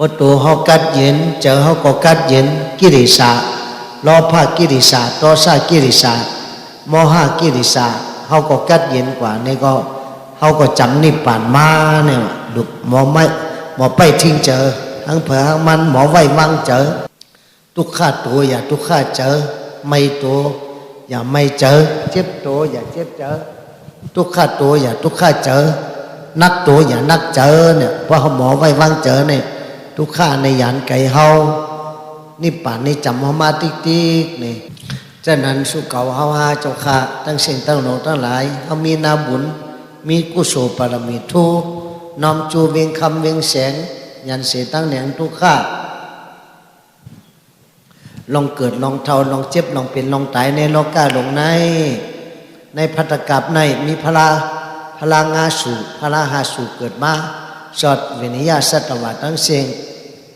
พอตัวเขากัดเย็นเจอเขาก็กัดเย็นกิริสาลอภากิริสาโตสากิริสาโมหะกิริสาเขาก็กัดเย็นกว่านี่ก็เขาก็จำนิพพานมาเนี่ยดุหมอไม่หมอไปทิ้งเจอทั้งเผื่อทั้งมันหมอไว้วางเจอทุกข้าตัวอย่าทุกข้าเจอไม่ตัวอย่าไม่เจอเจ็บตัวอย่าเจ็บเจอทุกข้าตัวอย่าทุกข้าเจอนักตัวอย่านักเจอเนี่ยเพราะหมอไว้วางเจอเนี่ยทุกข้าในยานไก่เฮานิพพานนี่จำมาติ๊กๆนี่ฉะนั้นสุเก่าเฮาหาเจ้าข้าทั้งสิ่งทั้งโลกทั้งหลายเฮามีนาบุญมีกุศลบารมีทุน้อมจูเวียงคำเวียงแสงยันเสตั้งแหนงทุกข้าลองเกิดลองเท่าลองเจ็บลองเป็นลองตายในโลกาหลงในภัตตกับในมีพลางาสูพลาหาสูเกิดมาสอดเวนิยาสัตวะทั้งเสียง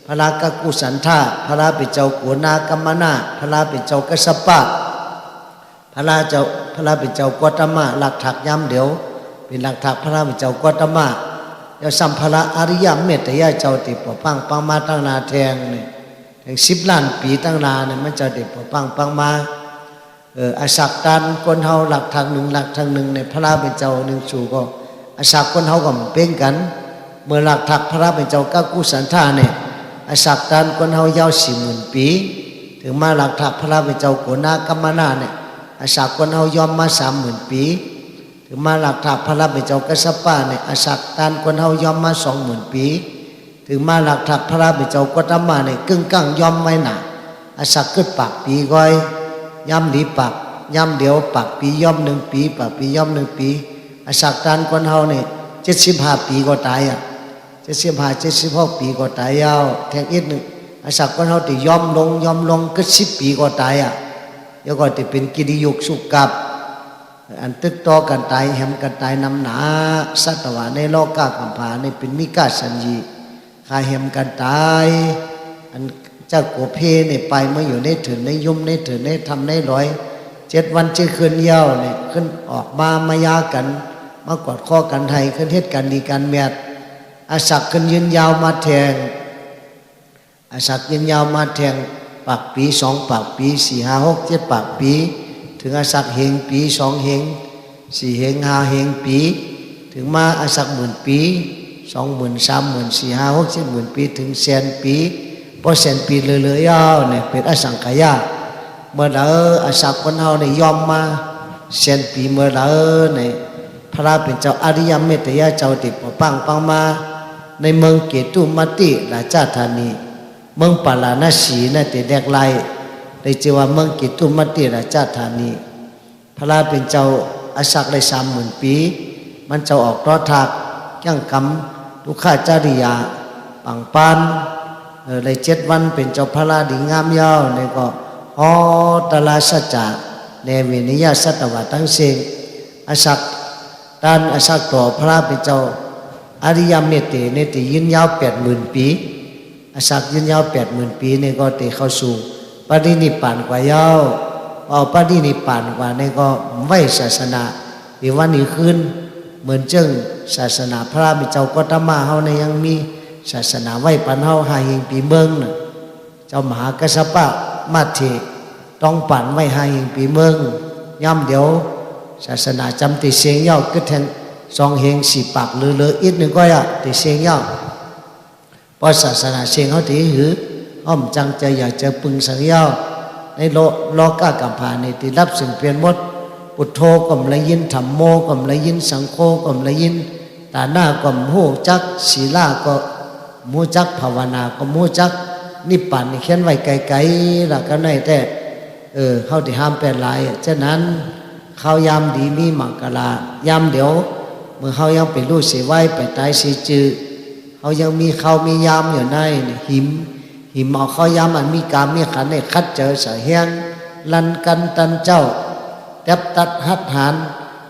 พลากกุสันธาพลาเป็นเจ้ากัวนากรรมนาพลาเป็นเจ้ากสปะพลาเป็นเจ้ากตมะหลักถักย้ำเดี๋ยวเป็นหลักถักพลาเป็นเจ้ากตมะเจ้าสัมภาระอริยเมตยาเจ้าติปปังมาตั้งนาแทงเนี่ยถึง10 ล้านปีตั้งนาเนี่ยมันจะติปปังมาอาศักตันคนเฮาหลักทางหนึ่งเนี่ยพระเป็นเจ้าหนึ่งสู่ก็อาศักคนเฮาก็เป็นกันเมื่อหลักถักพระเป็นเจ้ากักุสันธาเนี่ยอาศักตันคนเฮายาว40,000 ปีถึงมาหลักถักพระเป็นเจ้าโกนากรรมนาเนี่ยอาศักคนเฮายอมมา30,000 ปีถึงมาหลักถักพระเป็นเจ้ากัสสปะเนี่ยอาศักตันคนเฮายอมมา20,000 ปีถึงมาหลักถักพระเป็นเจ้ากตมะเนี่ยกึ่งกลางยอมไว้หนาอาศักขึ้นปากปีก้อยย่ำหลีปากย่ำเดียวปากปีย่อม1 ปีปากปีย่อม1 ปีอาศักตันคนเฮาเนี่ย75 ปีก็ตาย75-76 ปีก็ตายยาวแทงอีกหนึ่งอาศักคนเฮาที่ย่อมลงก็10 ปีก็ตายแล้วก็ที่เป็นกิริยุกสุกับอันตึกต่อกันตายแหมกันตายนำหนาสัตวะในโลกากัมพาในเป็นมิกาสัญญีคาแหมกันตายอันเจ้าโกเพเนี่ยไปเมื่ออยู่ในถือในยุ่มในถือในทำในร้อย7 วัน7 คืนเย้าเนี่ยขึ้นออกมามายากันมากอดข้อกันไทยขึ้นเทศกันดีกันแมดอาศักขึ้นยืนยาวมาแทงอาศักยืนยาวมาแทงปากปี2 ปากปี4 5 6 7 ปากปีถึงอาศักเหงปี2 เหง4 เหง5 เหงปีถึงมาอาศัก10,000 ปี20,000 30,000 4 5 6 70,000 ปีถึง100,000 ปีพอ100,000 ปีเลยๆยาวเนี่ยเป็นอสังขยาเมื่ออาศักคนเฮาเนี่ยยอมมา100,000 ปีเมื่อเนี่ยพระเป็นเจ้าอริยเมตยาเจ้าติดปังมาในเมืองเกตุมัติราชธานีเมืองปาลานาสีนั่นติแดกไลได้ชื่อว่าเมืองเกตุมัติราชธานีพระเป็นเจ้าอาศักได้30,000 ปีมันเจ้าออกรอทักยั่งกำทุกข้าจริยาปังปานได้7 วันเป็นเจ้าพระดีงามยาวในก็ฮอตลาสัจจะในเวนิยาสัตวะทั้งสิ้นอาศักด้านอาศักต่อพระเป็นเจ้าอริยเมตเนติยืนยาว 80,000 ปีอาศักยืนยาว 80,000 ปีนี่ก็ติเข้าสู่ปรินิพพานกว่ายาวเอาปรินิพพานกว่านี่ก็ไว้ศาสนาที่วันนี้ขึ้นเหมือนจึงศาสนาพระเป็นเจ้ากตมะเฮาในยังมีศาสนาไว้ปันเฮา5 เหงปีเมืองน่ะเจ้ามหากัสสปะมาเถต้องปั่นไว้5 เหงปีเมืองย่ำเดี๋ยวศาสนาจำติเสียงเย้าก็แทง2 เหง4 ปากเหลืออีกหนึ่งก็ติเสียงเย้าเพราะศาสนาเสียงเขาถือหืออ้อมจังใจอยากจะปึงสังเย้าในโลกากัมพาในที่รับสิ่งเปลี่ยนหมดพุทโธก็มละยินธัมโมก็มละยินสังโฆก็มละยินตาหน้าก็มู้จักศีลาก็มู้จักภาวนาก็มู้จักนิพพานนี่เขียนไว้ไกลๆล่ะก็ได้แต่เขาที่ห้ามเป็นหลายฉะนั้นเขายามดีมีมังกรายามเดี๋ยวเมื่อเขายังเป็นลูกเสียไว้ไปตายเสียจือเขายังมีเขามียามอยู่ในหิมเอาเขายามอันมีกามมีขันในคัดเจอสายแห้งลันกันตันเจ้าแทบตัดหัดหาน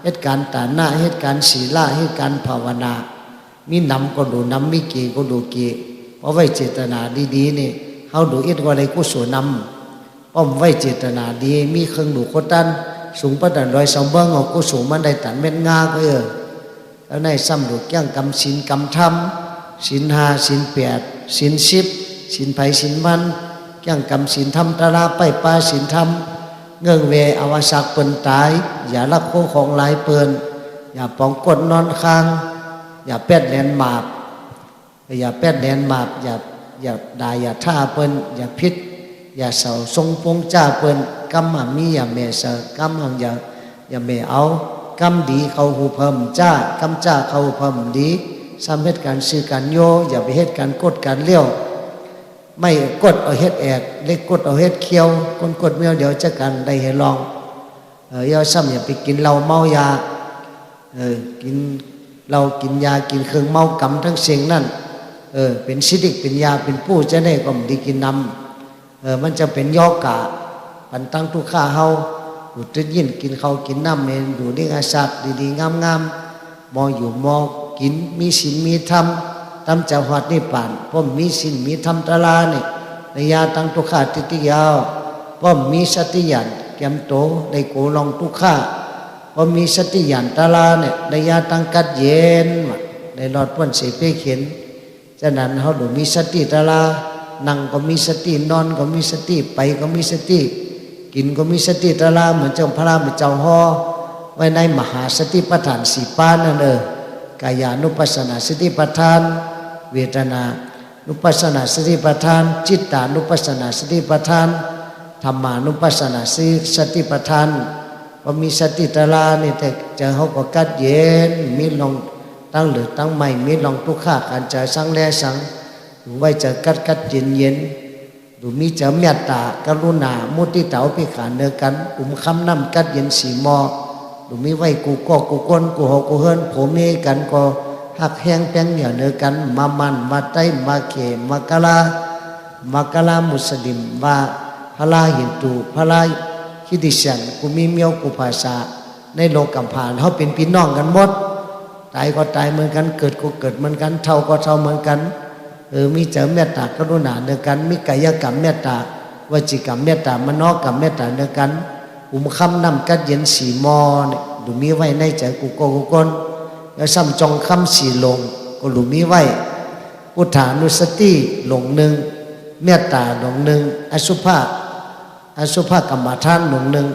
เหตุการณ์ตาหน้าเหตุการณ์ศีลาเหตุการณ์ภาวนามีนำก็ดูนำมีเกก็ดูเกเพราะไว้เจตนาดีๆนี่เขาดูอิดก็ได้กุศลนำป้อมไว้เจตนาดีมีเครื่องดูโคตันสูงประดันรอยสมบังเอากุศลมันได้ตันเม็ดงาก็แล้วในซ้ำดูแก้งกำศีลกำธรรมศีล5 ศีล 8 ศีลสิบศีลไผ่ศีลมันเกี่ยงกรรมศีลธรรมตาลาไปปาศีลธรรมเงื่องเวอวสักเปิ้นตายอย่าลักโคของหลายเปิ้นอย่าปองกดนอนค้างอย่าแป้นแหนหมาบอย่าแป้นแหนหมาบอย่าด่าอย่าท่าเปิ้นอย่าพิษอย่าเสาทรงปงจ้าเปิ้นกำหำมีอย่าเมเสกำหำอย่าเมเอากำดีเขาหูเพิ่มจ้ากำจ้าเขาหูเพิ่มดีสำเหตุการซื้อการโยอย่าไปเหตุการกดการเลี้ยวไม่กดเอาเฮ็ดแอกเล็กกดเอาเฮ็ดเคี้ยวคนกดเมียวเดี๋ยวจะกันได้ให้ลองย่อซ้ำอย่าไปกินเหล้าเมายากินเรากินยากินเครื่องเมากำทั้งเสียงนั่นเป็นซิดิกเป็นยาเป็นผู้จะได้ก็ดีกินนำมันจะเป็นยอกะปันตั้งทุกข้าเฮาดูดยินกินเขากินน้ำเมนดูดีอาศักดีๆงามๆมออยู่มอกินมีศีลมีธรรมตามจะหอดนิพพานพ่อมีศีลมีธรรมตลาเนี่ยในยาตั้งทุกข้าติติยาวพ่อมีสติญาณแกมโตได้โกลองทุกข้าพอมีสติญาณตาลาเนี่ยในยาตั้งกัดเย็นในหลอดพ่นเสเพเข็นฉะนั้นเขาดูมีสติตาลานั่งก็มีสตินอนก็มีสติไปก็มีสติกินก็มีสติตาลาเหมือนเจ้าพระเหมือนเจ้าห่อไว้ในมหาสติปัฏฐานสี่ปานนั่นกายานุปัสสนาสติปัฏฐานเวทนานุปัสสนาสติปัฏฐานจิตตานุปัสสนาสติปัฏฐานธรรมานุปัสสนาสติปัฏฐานพอมีสติตาลาเนี่ยแต่เจอเขาก็กัดเย็นมีลองตั้งหรือตั้งใหม่มีลองทุกข้าการเจอสังแลสังไว้เจอกัดเย็นดูมีเจอเมตตากรุณามุติเตาพิขานเนื้อกันอุ้มคำน้ำกัดเย็นสีมอดูมีไว้กูก็กูก้นกูหอกกูเฮิรนผมมีกันก็หักแห้งแป้งเหนียวเนื้อกันมามันมาไตมาเขมากะลามุสลิมว่าพระลาหินตูพระลาคิดิฉันกูมีเมียวกูภาษาในโลกกัมพานเขาเป็นพี่น้องกันหมดตายก็ตายเหมือนกันเกิดก็เกิดเหมือนกันเท่าก็เท่าเหมือนกันมีเจอเมตตากรุณาเนื้อกันมีกายกรรมเมตตาวจีกรรมเมตตามโนกรรมเมตตาเนื้อกันอุ้มคำนำกัดเย็นสีมอเนี่ยดูมีไว้ในใจกูโกกูก้นแล้วซ้ำจองคำสีลงก็ดูมีไว้อุทานุสติหลงหนึ่งเมตตาหลงหนึ่งอสุภกรรมฐานหลงหนึ่ง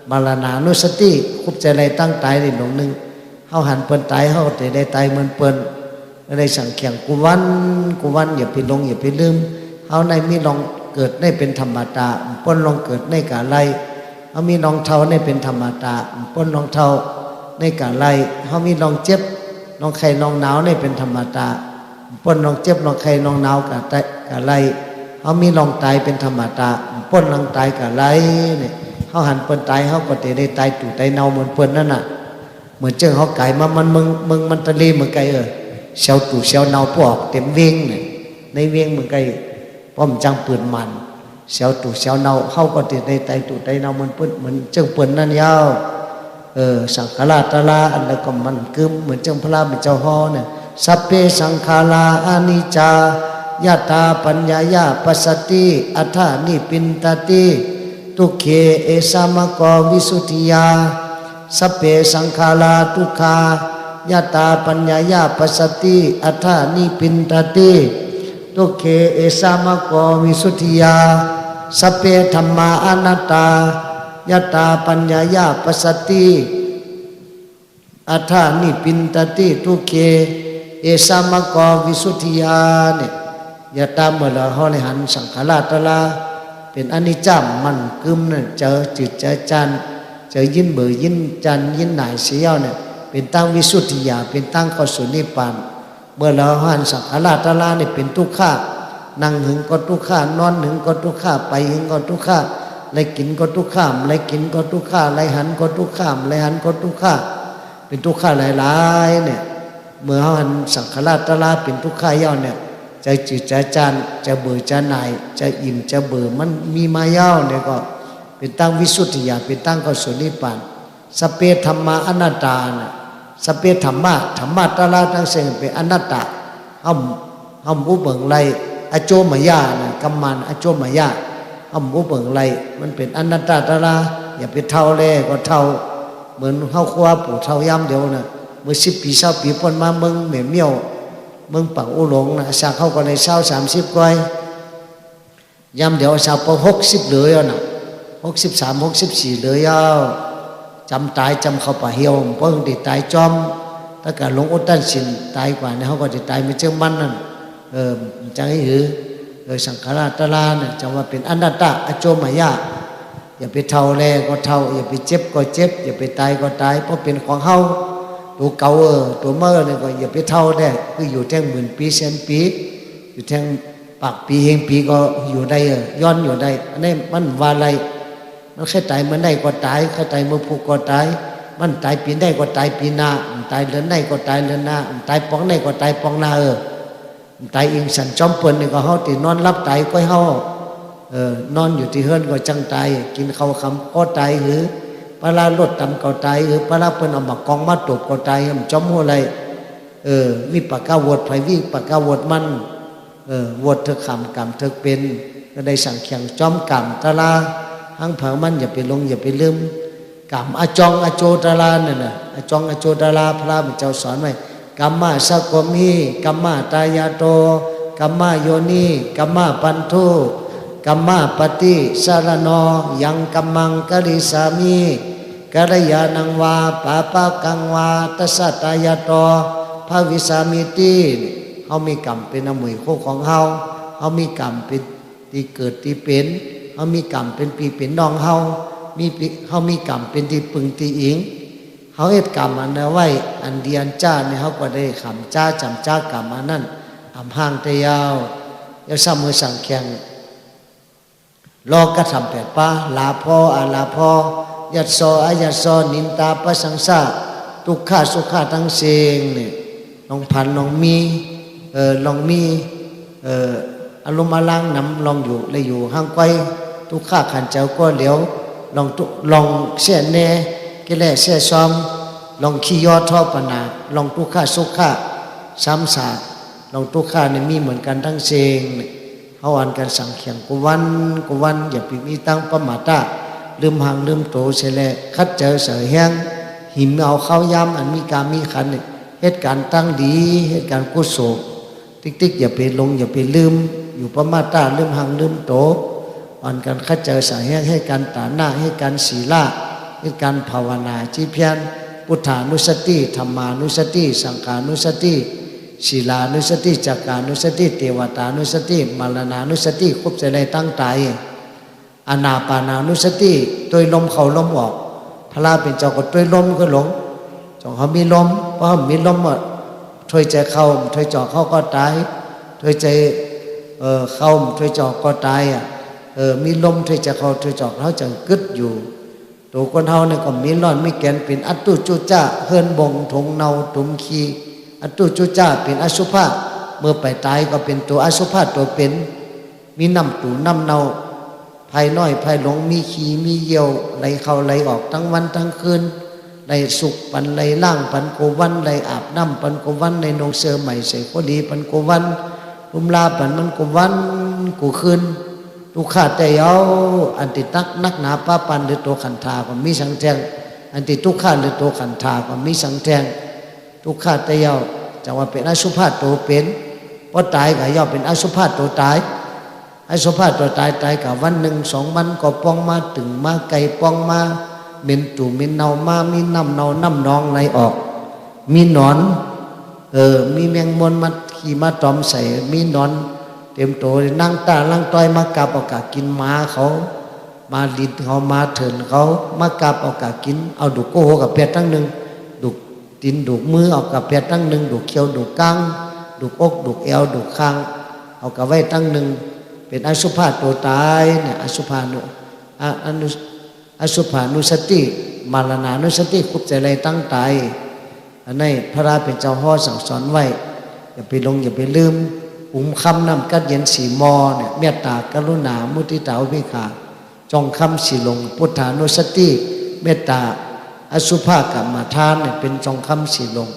มรณานุสติคุบใจอะไรตั้งตายในหลงหนึ่งเฮาหันเปิ้นตายเฮาแต่ได้ตายเหมือนเปิ้นได้สั่งเขียงกูวันอย่าไปลงอย่าไปลืมเฮาในมีลองเกิดได้เป็นธรรมดาเปิ้นลองเกิดในกาไลเขามีลองเท่าในเป็นธรรมดาป้นลองเท่าในกาไลเขามีลองเจ็บลองไข่ลองหนาวในเป็นธรรมดาป้นลองเจ็บลองไข่ลองหนาวกาไลเขามีลองตายเป็นธรรมดาป้นลองตายกาไลเนี่ยเขาหันเปิ้นตายเขาก็ได้ตายตู่ตายเนาเหมือนเปิ้นนั่นน่ะเหมือนเจ้าเขาไก่มามันมึงมันตะลีเหมือนไก่เชาตู่เชาเนาพวกเต็มเวียงเนี่ยในเวียงเหมือนไก่ป้อมจังปืนมันเสียวตู่เสียวเนาเข้าก็ติดในไตตู่ไตเนามันเปิ้นเหมือนเจ้าเปิ้นนั่นยาวสังขารตลาอันนั้นก็มันกึมเหมือนเจ้าพระเป็นเจ้าห่อเนี่ยสัพเพสังขาราอนิจจายะตาปัญญายาปัสสติอัฏฐานิปินตติทุกเขเอสามะกอวิสุทธิยาสัพเพสังขาราทุกขายะตาปัญญายาปัสสติอัฏฐานิปินตติทุกเขเอสามะโกวิสุทธิยาสัพเพธัมมาอนัตตายตาปัญญายาปัสสติอัฏฐานิปินตติทุกเขเอสามะโกวิสุทธิยาเนี่ยยตาเมื่อเราหอในหันสังขารตลาเป็นอนิจจ์มันกึมเนี่ยเจอจิตเจอจันเจอยินเบื่อยินจันยินหน่ายเสียวเนี่ยเป็นตั้งวิสุทธิยาเป็นตั้งเข้าสู่นิพพานเมื่อเราหันสังขารตลาเนี่ยเป็นทุกข์นั่งหึงก็ทุกข์นอนหึงก็ทุกข์ไปหึงก็ทุกข์ไรกินก็ทุกข์ไรกินก็ทุกข์ไรหันก็ทุกข์ไรหันก็ทุกข์เป็นทุกข์หลายๆเนี่ยเมื่อหันสังขารตลาเป็นทุกข์ย่อเนี่ยใจจืดใจจานจะเบื่อจะหน่ายจะอิ่มจะเบื่อมันมีมาย่อเนี่ยก็เป็นตั้งวิสุทธิญาณเป็นตั้งเข้าสู่นิพพานสเปธัมมาอนัตตาเนี่ยสเปธรรมะตลาทั้งเสียงเป็นอนัตตาห้อมอุเบิงไรอโจมายาเนี่ยกัมมันอโจมายาห้อมอุเบิงไรมันเป็นอนัตตาตลาอย่าไปเท่าแลก็เท่าเหมือนเข้าคว้าปู่เท่าย่ำเดียวนะเมื่อ10 ปี20 ปีพ้นมาเมืองเหม่เมี่ยว เมืองปังอุหลงนะสาเขาก็ในเช้า30ก้อยยามเดี๋ยวสาวพอ60เลยอ่ะนะ63 64เลยอ่ะจำตายจำเขาป่าเหี่ยวเพราะติดตายจอมถ้าเกิดหลงอุตตันสินตายกว่าเนี่ยเขาก็จะตายไม่เชื่อมั่นนั่นจังให้หือสังขารตะลาเนี่ยจังว่าเป็นอนัตตาอโจมายาอย่าไปเท่าแลก็เท่าอย่าไปเจ็บก็เจ็บอย่าไปตายก็ตายเพราะเป็นของเฮาตัวเก่าตัวเมื่อเนี่ยก็อย่าไปเท่าได้คืออยู่แท่งหมื่นปีแสนปีอยู่แท่งปากปีเฮงปีก็อยู่ได้ย้อนอยู่ได้อันนี้มันว่าอะไรมันแค่ตายมันได้ก็ตายแค่ตายเมื่อผูกก็ตายมันตายปีได้ก็ตายปีหน้าตายเดือนได้ก็ตายเดือนหน้าตายปองได้ก็ตายปองหน้าตายอิงสันจอมเปิ้นนี่ก็เฮาตินอนรับตายก็เฮานอนอยู่ที่เฮือนก็จังตายกินข้าวคำก็ตายหรือปลาลดตำก็ตายหรือปลาเปิ้นเอามากองมาตบก็ตายมันจอมหัวอะไรมีปากกาวดไผวิ่งปากกาวดมันวดเธอขำกรรมเธอเป็นก็ได้สั่งแข่งจอมกรรมตะลาหังเผามันอย่าไปลงอย่าไปลืมกรรมอจองอโจตะลานั่นน่ะอจองอโจตะลาพระพุทธเจ้าสอนไว้กัมมาสกมิกัมมาตายาโตกัมมาโยนิกัมมาปันทุกัมมาปฏิสารโนยังกัมมังกริสามิกัลยาณังวาปาปะกังวาตัสสะตายาโตภวิสามิติเฮามีกรรมเป็นอมวยโคของเฮามีกรรมเป็นที่เกิดที่เป็นเฮามีกรรมเป็นปีเป็นน้องเฮามีกรรมเป็นที่ปึงที่อิงเฮาเฮ็ดกรรมอันนั้นไว้อันเดียนจ้าเนี่ยเฮาก็ได้ขำจ้าจำจ้ากรรมอันนั้นอำห่างแต่ยาวอย่าซ้ำมือสั่งแข่งรอกระทำแปดป้าลาพออาลาพอยัดซออายัดซอนินตาประสังสาทุกขาสุขาทั้งเสียงเนี่ยลองพันลองมีลองมีอารมณ์มาล้างน้ำลองอยู่เลยอยู่ห้างไกวทุกข้าขันเจ้าก็เหลียวลองเสียแน่กิเลสเสียซ้อมลองขี้ยอท่อปนาลองทุกข้าสุขาซ้ำสาลองทุกข้าเนี่ยมีเหมือนกันทั้งเสียงเขาอ่านกันสั่งเขียงกุวันอย่าไปมีตั้งประมาทลืมห่างลืมโตเสยแลคัดเจอเสือแห้งหิมเอาเข้ายำอันมีการมีขันเนี่ยเหตุการณ์ตั้งดีเหตุการณ์กุศลติ๊กอย่าไปลงอย่าไปลืมอยู่ประมาทลืมห่างลืมโตอ่อนกันคัดเจอเสือแห้งให้การตาหน้าให้การศีลาให้การภาวนาจีเพียนพุทธานุสติธรรมานุสติสังฆานุสติศีลานุสติจักขานุสติเทวตานุสติมรณานุสติควบใจได้ตั้งตายอานาปานานุสติตัวลมเข้าลมออกพระเป็นเจ้าก็ตัวลมก็หลงจงเขามีลมเพราะมีลมถอยใจเข้าถอยจอเข้าก็ตายถอยใจเข้าถอยจอก็ตายมีลมถอยใจเข้าถอยจอเขาจังกึดอยู่ตัวคนเฮาเนี่ยก็มีร้อนมีแกนเป็นอัตตุจุจ้าเฮิรนบงทงเนาตุมขีอัตตุจุจ้าเป็นอสุภะเมื่อไปตายก็เป็นตัวอสุภะตัวเป็นมีน้ำตูน้ำเนาภายน้อยภายหลงมีขี้มีเยี่ยวไหลเข้าไหลออกทั้งวันทั้งคืนไหลสุกปันไหลล่างปันโกวันไหลอาบน้ำปันโกวันในนงเสือใหม่ใส่ก็ดีปันโกวันลุมลาปันมันโกวันกูคืนทุกขาแต่เยาอันติตักนักหนาป้าปันหรือตัวขันธาก็มีสังแทงอันติทุกขาหรือตัวขันธาก็มีสังแทงทุกขาแต่เยาจะว่าเป็นอสุภะตัวเป็นพอตายก็ย่อเป็นอสุภะตัวตายอสุภะตัวตายกับวันหนึ่ง2 วันก็ป้องมาถึงมาไก่ป้องมาเม็นตู่เม็นเนามามีน้ำเนาน้ำนองไหลออกมีหนอนมีแมงมนมาขี่มาตอมใส่มีหนอนเต็มโตนั่งตาลังต้อยมากราบเอากากินหมาเขามาลินเขามาเถินเขามากราบเอากากินเอาดุกโกโหกับเป็ดทั้งหนึ่งดุกตีนดุกมือเอากับเป็ดทั้งหนึ่งดุกเขียวดุกก้างดุกอกดุกเอวดุกคางเอากับไว้ทั้งหนึ่งเป็นอสุภะตัวตายเนี่ยอสุภานุอสุภานุสติมรณานุสติคุบใจอะไรตั้งตายอันนี้พระราเป็นเจ้าห่อสั่งสอนไว้อย่าไปลงอย่าไปลืมคำนำกัดเย็นสีมอเนี่ยเมตตากรุณามุทิตาอุเบกขาจองคำสีลงพุทธานุสติเมตตาอสุภกรรมฐานเนี่ยเป็นจองคำสีลง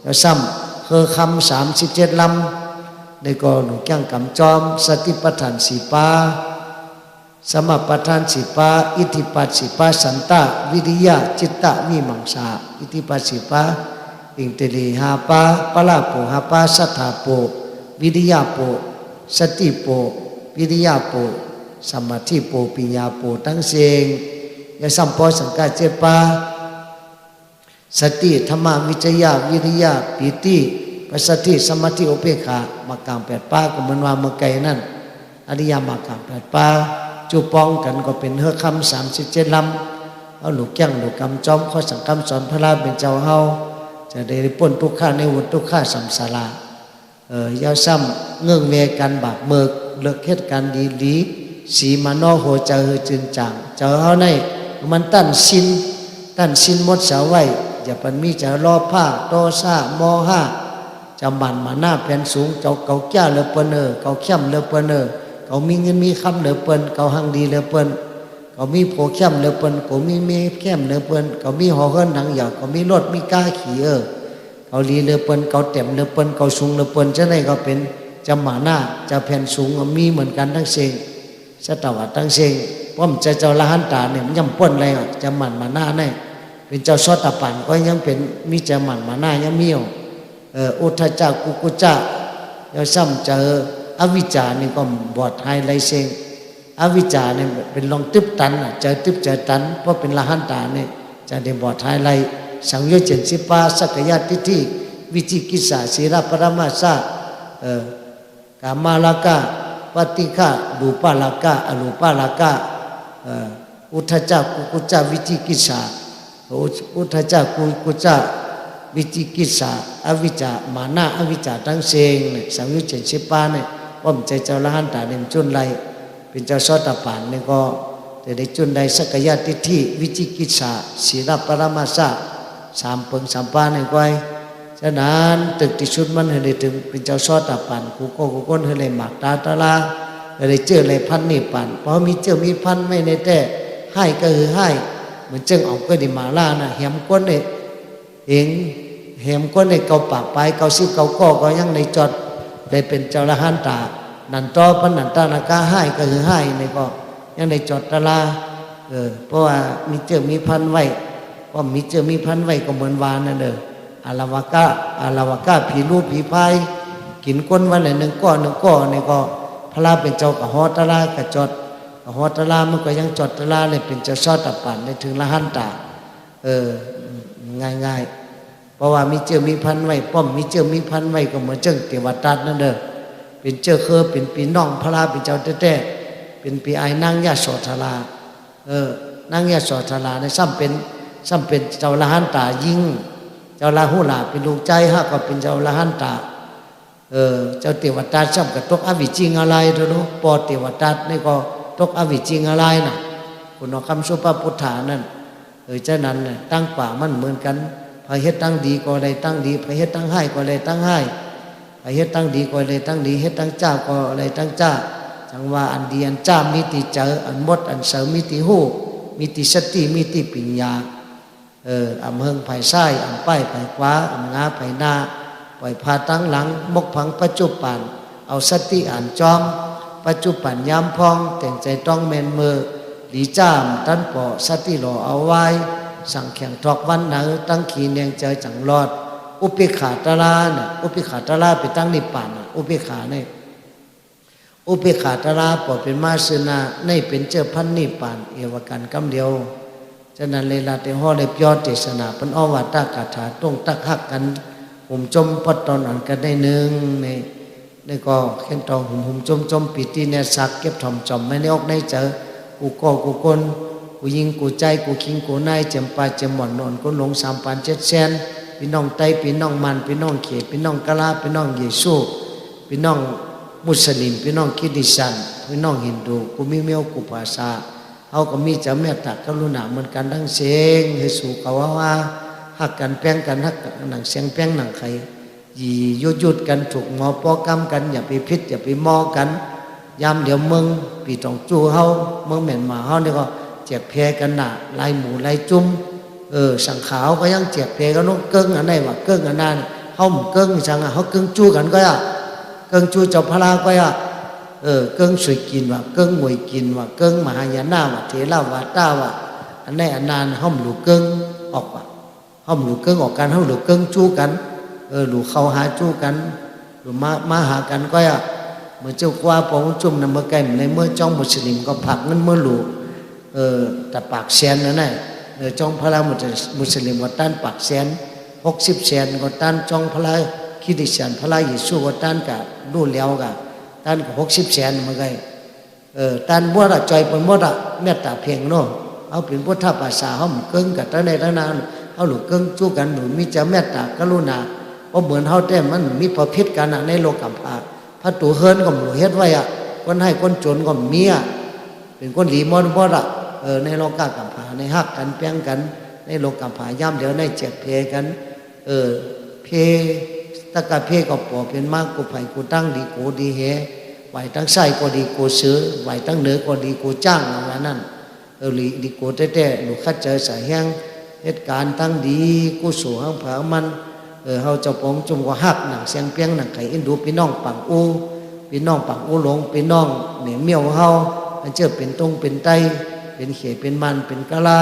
แล้วซ้ำคือคำ37 ลำในกรณีแก้งกำจอมสติปัฏฐาน4 ปาสมปัฏฐาน4 ปาอิทธิปัส4 ปาสันตะวิริยะจิตตะวิมังสาอิทธิปัส4 ปา อิงติลีหาปาปลาโปหาปาสัทธาโปวิริยะโปสติโปวิริยะโปสมาธิโปปัญญาโปตั้งเสียงยาสัมปอสังกาเจปาสติธรรมวิจยะวิริยะปิติปัสสติสมาธิอุเบกขามากาง8ปาก็เหมือนว่าเมื่อไกลนั่นอริยมรรค8ปาจูปองกันก็เป็นเฮือคำ37ลำเอาหลูกแก้งหลูกกำจอมข้อสังคำสอนพระราเป็นเจ้าเฮาจะได้พ้นทุกข้าในวุฒิทุกข้าสัมสาระยาวซ้ำเงื่องเวกันบาปเมิกเลิกเหตุการดีลีสีมานอโหเจอจึงจังเจ้าเฮาในมันตั้นชินมดเสาไว้อย่าปันมีจะรอผ้าโตซ่ามอห้าจะมันมาหน้าแผ่นสูงเจ้าเก่าแก่เลอเปิ้นเก่าเข้มเลอเปิ้นเขามีเงินมีคำเลอเปิ้นเขาหังดีเลอเปิ้นเขามีโผเข้มเลอเปิ้นเขามีเมฆเข้มเลอเปิ้นเขามีหอเฮิรนหนังหยาเขามีรถมีก้าขี่เขาลีเลอเปิ้นเขาเต็มเลอเปิ้นเขาสูงเลอเปิ้นจะไหนเขาเป็นจะมาหน้าจะแผ่นสูงมีเหมือนกันทั้งเสียงสตวัดทั้งเสียงป้อมเจ้าละหันตาเนี่ยมันย่ำป้นอะไรจะมันมาหน้าเนี่ยเป็นเจ้าซอตะปันก็ยังเป็นมีจะมันมาหน้ายังมีอุทธจักกุกุจักแล้วซ้ำเจออวิจานี่ก็บอดไฮไลเซงอวิจาเนี่ยเป็นลองตึบตันเจอตึบเจอตันเพราะเป็นละหันตาเนี่ยจะได้บอดไฮไลสังโยชน์70สักยะทิฏฐิวิจิกิจฉาศีลปรมาสะกามาลกะปฏิฆะรูปาลกะอรูปาลกะอุทธจักกุกุจักวิจิกิจฉาอุทธจักกุกุจักวิจิกิจฉาอวิจามานะอวิจาทั้งเสียงเนี่ยสังยุต70เนี่ยว่ามันใจเจ้าละหันตาเนี่ยจุนไรเป็นเจ้าซอตะปานเนี่ยก็แต่ได้จุนใดสักยะทิฏฐิวิจิกิจฉาศีลปรมาสะ3 ปึง 3 ปาเนี่ยก็ฉะนั้นตึกที่ชุดมันให้ได้ถึงเป็นเจ้าซอตะปานกูก้นให้เลยหมักตาตะลาได้เจอเลยพันนี่ปานเพราะมีเจ้ามีพันไม่ในแต่ให้ก็คือให้เหมือนเจ้าเอาก็ดีมาล่านะแหมก้นเนี่ยเองแหมก้นในเกาปากไปเกาซิบเกาก็ยังในจอดได้เป็นเจ้าละหันตานันตอพันนันตานากาให้ก็คือให้ในก็ยังในจอดตะลาเพราะว่ามีเจ้ามีพันไว้เพราะมีเจ้ามีพันไว้ก็เหมือนวานนั่นเด้ออารวากะผีรูปผีพายกินก้นวันไหน1 ก้อนนี่ก็พระเป็นเจ้ากับฮอตะลากะจอดกับฮอตะลามันก็ยังจอดตะลาเลยเป็นเจ้าซอตะปันได้ถึงละหันตาง่ายเพราะว่ามีเจ้ามีพันไว้ป้อมมีเจ้ามีพันไว้ก็เหมือนเจ้าเทวทัตนั่นเด้อเป็นเจ้าเป็นปีน้องพระเป็นเจ้าแท้ๆเป็นปีไอ้นางยะโสธรานางยะโสธราเนี่ยซ้ำเป็นเจ้าละหันตายิ่งเจ้าละหุลาเป็นลูกใจฮะก็เป็นเจ้าละหันตาเจ้าเทวทัตซ้ำกับตกอวิจิงอะไรเถอะเนาะปอเทวทัตนี่ก็ตกอวิจิงอะไรน่ะคุณคำสุภาพุทธานั่นเจ้านั้นน่ะตั้งป่ามันเหมือนกันพระเฮ็ดตั้งดีก็เลยตั้งดีพระเฮ็ดตั้งให้ก็เลยตั้งให้พระเฮ็ดตั้งดีก็เลยตั้งดีเฮ็ดตั้งจ้าก็เลยตั้งจ้าจังว่าอันดีอันจ้ามีติเจออันมดอันเสริมมีติหูมีติสติมีติปัญญาอำเฮิงไผ่ไส้อำป้ายไผ่ขวาอำงาไผ่หน้าปล่อยพาตั้งหลังมกพังปัจจุบันเอาสติอ่านจอมปัจจุบันยามพองแต่งใจต้องเมนมือหลีจ้ามตั้นปอสติหล่อเอาไว้สั่งแข่งทอกวันหนังตั้งขีเนียงเจอจังรอดอุปิขาตลาเนี่ยอุปิขาตลาไปตั้งนิพพานอุปิขาเนี่ยอุปิขาตลาปอเป็นมาสนาในเป็นเจ้าพันนิพพานเอวกันกำเดียวฉะนั้นเลยลาเตห่อเลยยอดเจษนาเป็นอวตารคาถาต้องตักหักกันหุ่มจมพอตอนอ่อนกันได้หนึ่งนี่ก็เข็นตองหุ่มจมปีตีเนี่ยสักเก็บถ่อมจอมไม่ได้ออกในเจอกูคนกูยิงกูใจกูคิงกูนายเจมปาเจมหมอนนอนกูหลง3 ปัน 7 แสนพี่น้องไตพี่น้องมันพี่น้องเขพี่น้องกะลาพี่น้องเยซูพี่น้องมุสลิมพี่น้องคริสเตียนพี่น้องฮินดูกูมีเมียวกูภาษาเฮาก็มีจะเมตตากรุณาเหมือนกันทั้งเสียงให้สู่เขาว่าฮักกันแป้งกันฮักหนังเสียงแป้งหนังไข่ยียุดกันถูกหมอปอกรรมกันอย่าไปพิษอย่าไปมอกันยามเดี๋ยวมึงปีตองจูเฮามึงเหม็นมาเฮานี่ก็เจ็บแพ้กันหนาลายหมูลายจุ้มสังขาวก็ยังเจ็บแพ้กันน้องเกิ้งอันไหนวะเกิ้งอันนั้นเฮาหมู่เกิ้งจังอ่ะเฮาเกิ้งจูกันก็อ่ะเกิ้งจูเจ้าพระก็อ่ะเกิ้งสวยกินวะเกิ้งมวยกินวะเกิ้งมหายานาวะเถราวะต้าวะอันไหนอันนั้นเฮาหมู่เกิ้งออกวะ เฮาหลูเกิ้งออกกันเฮาหลูเกิ้งจู้กันหลูเข้าหาจู้กันหลูมาหากันก็อ่ะเมื่อเจ้ากว่าปองจุ่มนำเมื่อไกลในเมื่อจ้องมุสลิมก็ผลักเงินเมื่อหลูแต่ปากแสนนั่นน่ะจ้องพระมุสลิมก็ต้านปากแสน60 แสนก็ต้านจ้องพระคริสเตียนพระเยซูก็ต้านกับดูแล้วกับต้านกับ60 แสนเมื่อไกลต้านบัวละจอยปนบัวละเมตตาเพียงเนาะเอาเป็นพุทธภาษาเฮาเกิ้งกับตั้งในตั้งนานเฮาหลูเกิ้งจู้กันหนูมีจะเมตตากรุณาบ่เหมือนเฮาแต่มันมีประเภทกันในโลกกัมพาพระตูเฮิรนก็หลูเฮ็ดไว้อ่ะคนให้คนจนก็มีอ่ะเป็นคนหลีมอนบ่ละในโลกกัมพาในฮักกันแป้งกันในโลกกัมพาย่ำเดี๋ยวในเจ็บเพกันเพตะกะเพก็ปอเป็นมากกูไผกูตั้งดีกูดีเฮไหวตั้งไส้ก็ดีกูซื้อไหวตั้งเหนือก็ดีกูจ้างอะไรนั่นลีดีกูแท้ๆหนูคัดเจอสายแห้งเหตุการณ์ตั้งดีกูสู่ห้างผามันเฮาเจ้าปองจุ่มก็ฮักหนังเสียงเปียงหนังไข่อินดูพี่น้องปังอูพี่น้องปังอูหลงพี่น้องเหนียวเมียวเฮาอันเจอเป็นตรงเป็นไตเป็นเขเป็นมันเป็นกะลา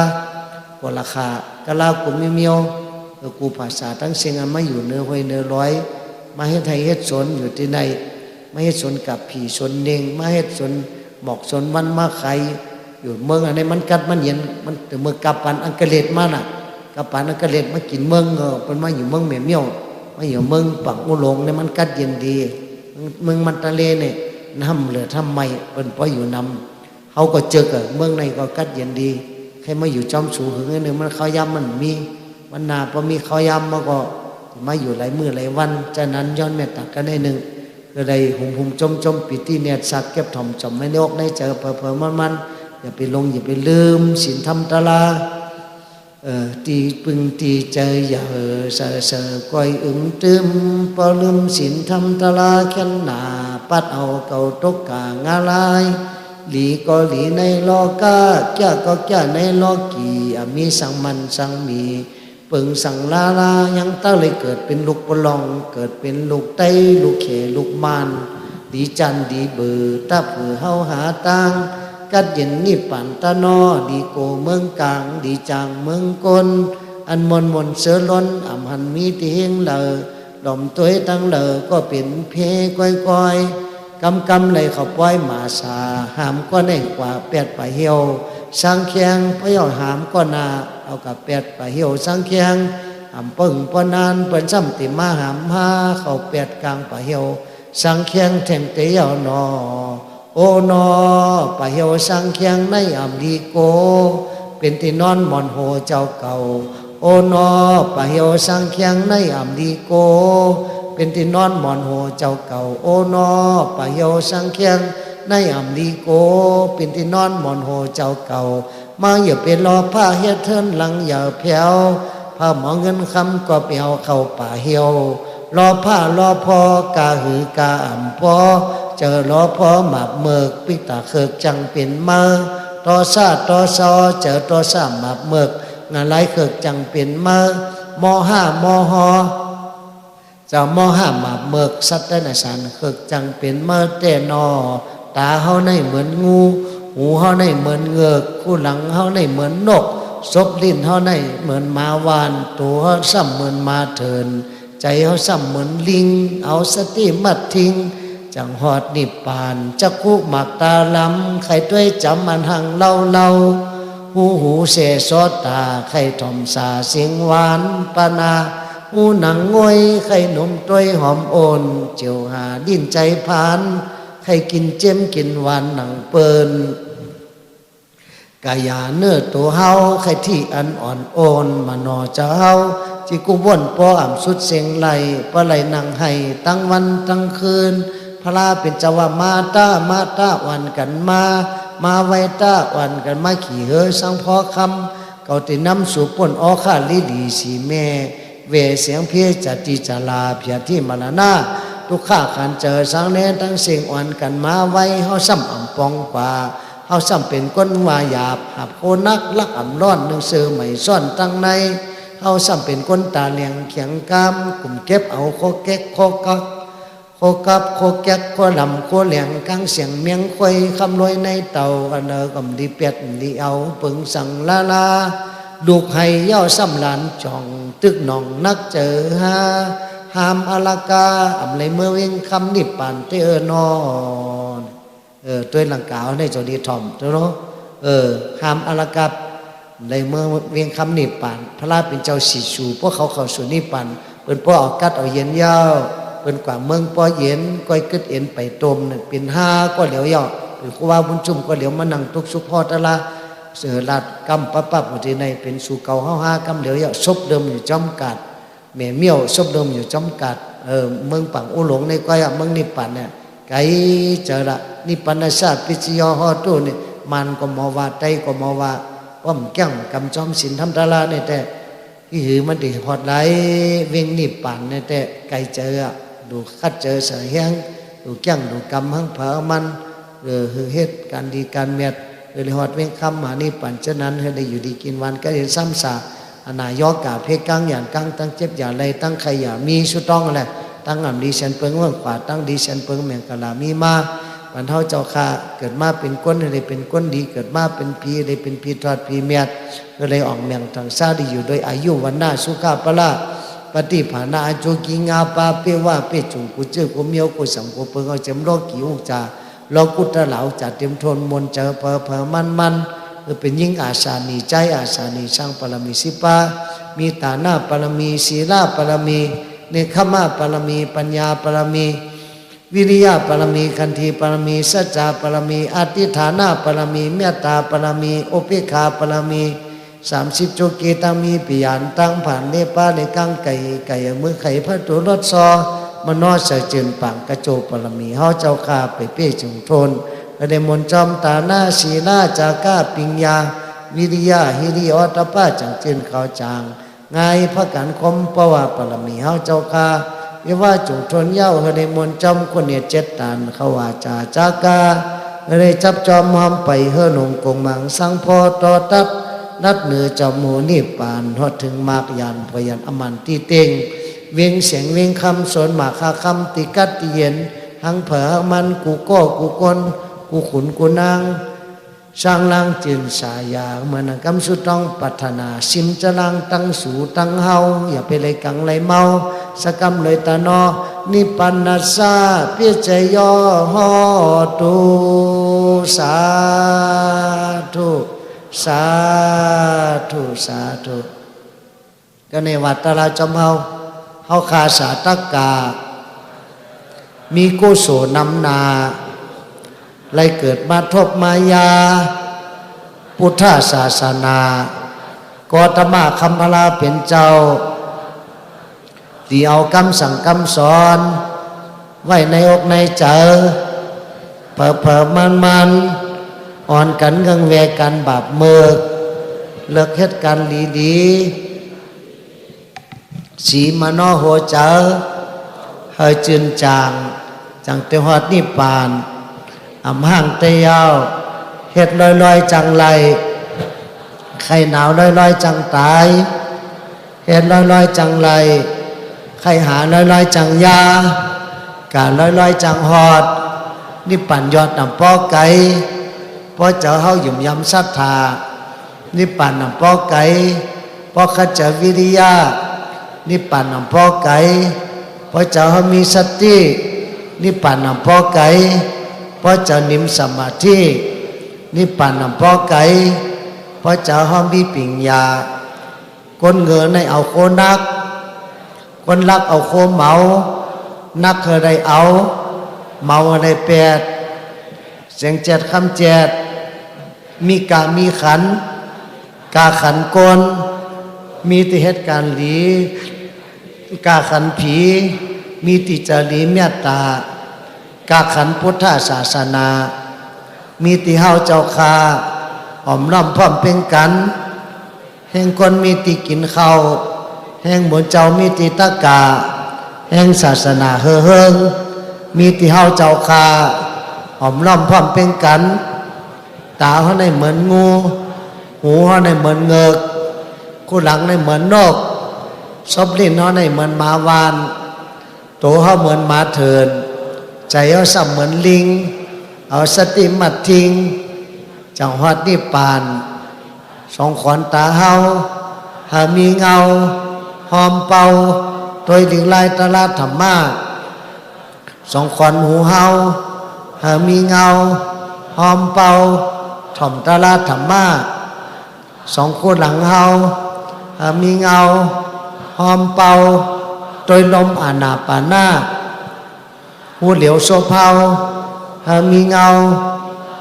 ก็ราคากะลากูมีเมียวกูภาษาตั้งเสียงมาอยู่เนื้อห้วยเนื้อร้อยมาเฮ็ดไทยเฮ็ดสนอยู่ที่ไหนมาเฮ็ดสนกับผีสนเนงมาเฮ็ดสนหมอกสนวันมาไข่อยู่เมืองอันนี้มันกัดมันเย็นมันถึงเมืองกับปันอังกฤษมาน่ะกับปันอังกฤษมากินเมืองเป็นมาอยู่เมืองเมียวมาอยู่เมืองปักอุหลงเนี่ยมันกัดเย็นดีเมืองมันทะเลเนี่ยน้ำเหลือทำไมเป็นเพราะอยู่น้ำเขาก็เจอกับเมืองในก็กัดเย็นดีใครมาอยู่จอมสูงหึงเนี่ยมันเขาย้ำมันมีมันนาพอมีเขาย้ำมาก็มาอยู่หลายมื้อหลายวันจากนั้นย้อนเมตตากันได้หนึ่งก็ได้หุ่มจมปิติเนียดสักเก็บถ่อมจมไม่นกในเจอเผลอมันอย่าไปลงอย่าไปลืมศีลธรรมตะลาตีปึงตีใจอย่าเสอก้อยอึงตึมพอลืมศีลธรรมตะลาแค่นหนาปัดเอาเก่าตกกางาลายหลีก็หลีในโลกาแก่ก็แก่ในโลกีมีสังมันสังมีปึงสังลายังตั้งเลยเกิดเป็นลูกปลองเกิดเป็นลูกไตลูกเขลูกมานดีจันดีเบือตาผือเฮาหาตังกัดเย็นนี่ปั่นตะนอดีโกเมืองกลางดีจางเมืองกลอันมนเสือล้นอ่ำหันมีที่เฮงเลอดอมตัวตั้งเลอก็เป็นเพก้อยกำเลยเขาปล่อยหมาสาหามก็แน่งกว่าแปดไปเหี่ยวสังเคียงพยอหามก็นาเอากับแปดไปเหี่ยวสังเคียงหามปึ่งปนานเปิ้นซ้ำติมาหามหาเขาแปดกลางไปเหี่ยวสังเคียงแทงเตียวนอโอนอปะเหี่ยวสังเคียงในอำลีโกเป็นที่นอนหมอนโหเจ้าเก่าโอนอปะเหี่ยวสังเคียงในอำลีโกเป็นที่นอนหมอนโหเจ้าเก่าโอนอปะเหี่ยวสังเคียงในอำลีโกเป็นที่นอนหมอนโหเจ้าเก่ามาอย่าเป็นรอผ้าเฮ็ดเทินหลังอย่าแผ่วผ้าหมอเงินคำก็เปียวเข้าป่าเหี่ยวรอผ้ารอพอกาหือกาอ่ำพอเจอรอพอหมากเมิกปิตาเคิกจังเป็นมาต่อซาต่อซอเจอต่อซาหมากเมิกงานไรเคิกจังเป็นมามอห้ามอหอจะมอห้าหมากเมิกสัตว์ได้ในสารเคิกจังเป็นมาเตนอตาเฮาในเหมือนงูหูเฮาในเหมือนเงือกคู่หลังเฮาในเหมือนนกซบลิ้นเฮาในเหมือนมาวานตัวเฮาซ้ำเหมือนมาเถินใจเฮาซ้ำเหมือนลิงเอาสติมัดทิ้งจังหอดนิพพานจักคุหมักตาลำไข่ต้วยจำมันหังเล่าหูเสซอตาไข่ถ่อมสาเสียงหวานปานาหูหนังงวยไข่นมต้วยหอมโอนเจียวหาดิ้นใจพานไข่กินเจ้มกินหวานหนังเปินกายาเนื้อตัวเฮาไข่ที่อันอ่อนโอนมานอเจ้าเฮาจิกุบ่นปออ่ำสุดเสียงไหลปะไหลนังให้ตั้งวันตั้งคืนพระเป็นเจ้าว่ามาตาวันกันมาไว้ตาวันกันมาขี่เฮสังพอคำเก่าติน้ำสู่ป่นออข้าลิดีสีแม่เวเสียงเพียจัติจลาเพียที่มรณะทุกข้าขันเจอสังเนตั้งเสียงอ่อนกันมาไว้เฮาซ้ำอ่ำปองกว่าเฮาซ้ำเป็นก้นวาหยาบหับโคนักลักอ่ำร้อนหนังสือใหม่ซ่อนตั้งในเฮาซ้ำเป็นก้นตาเลียงเขียงกามกลุ่มเก็บเอาโคเก๊กโคกักโคกับโคแก๊กโคลำโคเหลียงกังเสียงเมียงควยคำลอยในเต่ากันกำดีเป็ดดีเอาปึงสังลา ลูกให้ย่อซ้ำหลานจ่องตึกหนองนักเจอหาหามอลากาอำไรเมื่อเวงคำนิปานเตอนอนตัวหลังกาวในจอดีทอมตัวเนาะหามอลากาในเมื่อเวียงคำนิปานพระราเป็นเจ้าสีชูพวกเขาเข้าสู่นิปานเป็นพ่อเอากัดเอาเย็นยาวเป็นกว่าเมืองป้อเย็นก้อยกึดเอ็นไปตมเนี่ยเป็นห้าก็เหลียวย่อเป็นครูว่าบุญจุ่มก็เหลียวมานั่งทุกสุขพอตะละเสือลาดกำปั๊บอยู่ที่ในเป็นสู่เก่าห้ากำเหลียวย่อซบเดิมอยู่จอมกัดแม่เมี่ยวซบเดิมอยู่จอมกัดเมืองปังอุหลงในก้อยเมืองนิปานเนี่ยไกเจอละนิปานชาติปิจยอฮอตู้เนี่ยมันก็มอว่าใจก็มอว่าป้อมแก้งกำจอมสินทำตาลาเนี่ยแต่ที่หือมันดีหอดไหลเวียงนิปานเนี่ยแต่ไกเจอดูคัดเจอเสียเฮียงดูแก้งดูกำหังเผามันหือเฮ็ดการดีการเมียดเลยหอดเวียงคำหานิปานเช่นนั้นให้ได้อยู่ดีกินวันก็เห็นซ้ำซาอนายกกาเพกังอย่างกังตั้งเจ็บอย่าไรตั้งใครอย่ามีชุดต้องอะไรตั้งอ่ำดีเชนเปิงเมืองขวาตั้งดีเชนเปิงเมืองกะลามีมาบรรเทาเจ้าข้าเกิดมาเป็นก้นเลยเป็นก้นดีเกิดมาเป็นพีเลยเป็นพีทอดพีเมียดก็เลยออกเมียงทางซาดีอยู่โดยอายุวันหน้าสุขาปละปฏิภาณาโจกิงาปาเปว่าเปจุงกุเจอกุเมียวกุสังกุเปิงเอาเจมโลกิอุจาโลกุตระเหลาจัดเต็มทนมนเจอเพอมันเป็นยิ่งอาสานีใจอาสานีช่างปรมีสิปามีตาหน้าปรมีศีลาปรมีเนคขมาปรมีปัญญาปรมีวิริยะปรมีคันธีปรมีสัจจะปรมีอธิฐานะปรมีเมตตาปรมีอุเบกขาปรมี30โจเกตังมีปิยานตั้งผ่านเนปาในกังไก่มือไข่พระตุรสซอมนอเสจินปังกระโจปรมีเฮาเจ้าข้าไปเป้จงทนกระเดมนจอมตาหน้าศีลาจาก้าปิญญาวิริยะหิริอตปะจังจินเขาจางไงพระกันคมปวาปรมีเฮาเจ้าข้าเรียกว่าจงทนเย้ากระเดมนจอมคนเนี่ยเจ็ดตานเขาว่าจาก้ากระเดจับจอมหอมไปเฮหนงกงมังสังพอต่อตัดนัดเหนือจอมหมูนิปานฮอดถึงมากยานพยันอมันตีเต็งเวียงเสียงเวียงคำสนหมากคาคำติกัดติเย็นหังเผอมันกูก็กูกนกูขุนกูนางสร้างลังจินสายาเหมือนกำสุต้องปัฒนาสิมจะลังตั้งสูตั้งเฮาอย่าไปเลยกังเลยเมาสกำเลยตานอนิปันนัสสาเพียใจย่อฮอตุสาธุสาธุสาธุก็ในวัดตราจอมเฮาคาสาตกามีโกโสนำนาไล่เกิดมาทบมายาพุทธศาสนากอตมะคำพลาเป็นเจ้าที่เอาคำสั่งคำสอนไว้ในอกในใจเผอมันอ่อนกันกังเวกันบาปเมือกเลิกเฮ็ดกันดีสีมโนโหเจอเฮยจืนจางจังเตหอดนิพพานอำห่างเตยาวเฮ็ดลอยจังไรใครหนาวลอยจังตายเฮ็ดลอยจังไรใครหาลอยจังยากาลอยจังหอดนิพพานยอดนำป้อไก่พอเจ้าเฮาหยุ่มยำศรัทธานิพพานนำป้อไก่พอขัดเจวิริยะนิพพานนำป้อไก่พอเจ้าเฮามีสตินิพพานนำป้อไก่พอเจ้านิมสมาธินิพพานนำป้อไก่พอเจ้าเฮามีปิญญาคนเงินในเอาโคนักคนรักเอาโคเมานักเคยได้เอาเมาได้แปดเสียงเจ็ดคำเจ็ดมีกามีขันกาขันกลมีติเหตุการณ์หลีกาขันผีมีติจารีเมตตากาขันพุทธศาสนามีติเฮาเจ้าคาหอมล้อมพร้อมเป็นกันแห่งคนมีติกินข้าวแห่งหมนเจ้ามีติตะกาแห่งศาสนาเฮิงมีติเฮาเจ้าคาหอมล้อมพร้อมเป็นกันตาเขาในเหมือนงูหูเขาในเหมือนเงือกคู่หลังในเหมือนนกซบลิ้นเขาในเหมือนหมาวานตัวเขาเหมือนหมาเถินใจเขาสับเหมือนลิงเอาสติมัดทิ้งจังหวัดนิพพาน สองขอนตาเฮาหามีเงาหอมเป่าโดยลิงลายตลาดธรรมะสองขอนหูเฮาหามีเงาหอมเป่าถ่อมตลาดธรรมะสองคู่หลังเฮาหามีเงาหอมเป่าโดยลมอานาปานาหูเหลียวโซเภาหามีเงา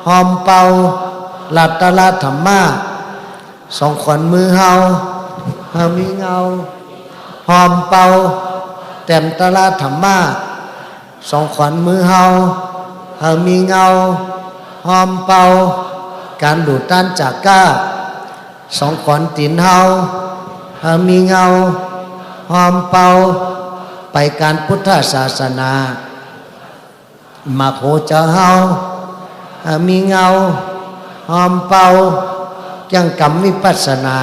หอมเป่าลาตลาดธรรมะสองขอนมือเฮาหามีเงาหอมเป่าแต้มตลาดธรรมะสองขอนมือเฮาหามีเงาหอมเป่าการดูดต้านจากก้าสองขอนตีนเฮาหามีเงาหอมเป่าไปการพุทธศาสนามาโคเจ้าเฮาหามีเงาหอมเป่ายังกรรมวิปัสสนา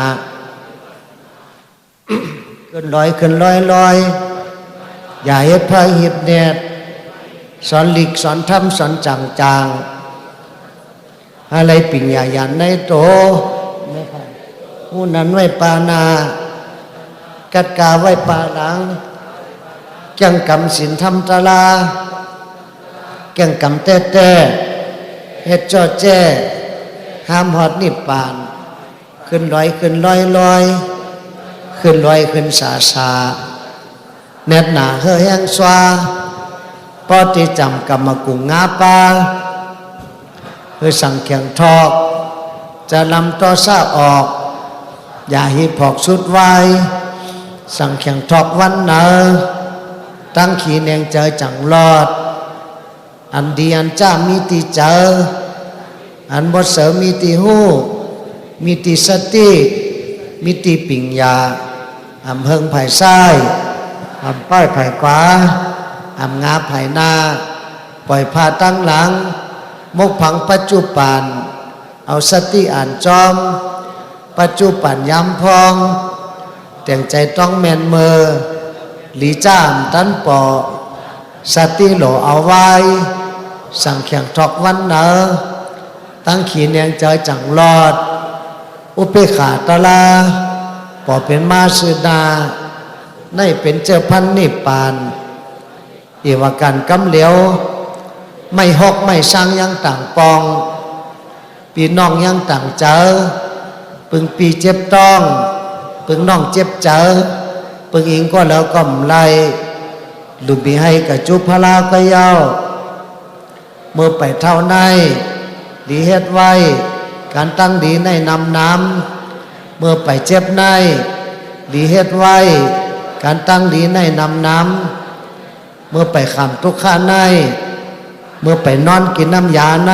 ขึ้นลอยขึ้นลอยอย่าเฮ็ดพระหิบแนดสอนหลีกสอนธรรมสอนจางอะไรปิ่งใหญ่ยันในโตผู้นั้นไว้ปานากัดกาไว้ปาหลังจังกำศีลธรรมตลาแก่งกำแต้เฮ็ดจอแจ้ห้ามหอดนิพพานขึ้นลอยขึ้นลอยขึ้นลอยขึ้นสาแนบหนาเฮอแห้งสวาปอติจำกรรมกุงงาปาเฮอสั่งเขียงทอกจะลำต่อซาออกอย่าหิพอกสุดไวสั่งเขียงทอกวันเนอตั้งขีแนงเจอจังรอดอันดีอันจ้ามีตีเจออันบดเสริมมีตีหูมีตีสติมีตีปิ่งยาอำเพิงไผ่ซ้ายอำป้ายไผ่ขวาอำงาไผ่หน้าปล่อยพาตั้งหลังมกผังปัจจุบันเอาสติอ่านจอมปัจจุบันย้ำพองแต่งใจต้องแมนเมอหลีจ้ามตันปอสติโหลเอาไว้สั่งแข่งทอกวันเนอตั้งขีเนียงเจอจังรอดอุเปขาตลาปอเป็นมาสืดาในเป็นเจ้าพันนิพพานอีวากันกำเหลียวไม่หกไม่สร้างยังต่างปองปีน้องยังต่างเจอปึงปีเจ็บต้องปึงน้องเจ็บเจอปึงอิงก็แล้วก็มไล่ลุบีให้กับจุพลาก็เย้าเมื่อไปเท่าในดีเฮ็ดไว้การตั้งดีในน้ำเมื่อไปเจ็บในดีเฮ็ดไว้การตั้งดีในน้ำเมื่อไปขำทุกข้าในเมื่อไปนอนกินน้ำยาใน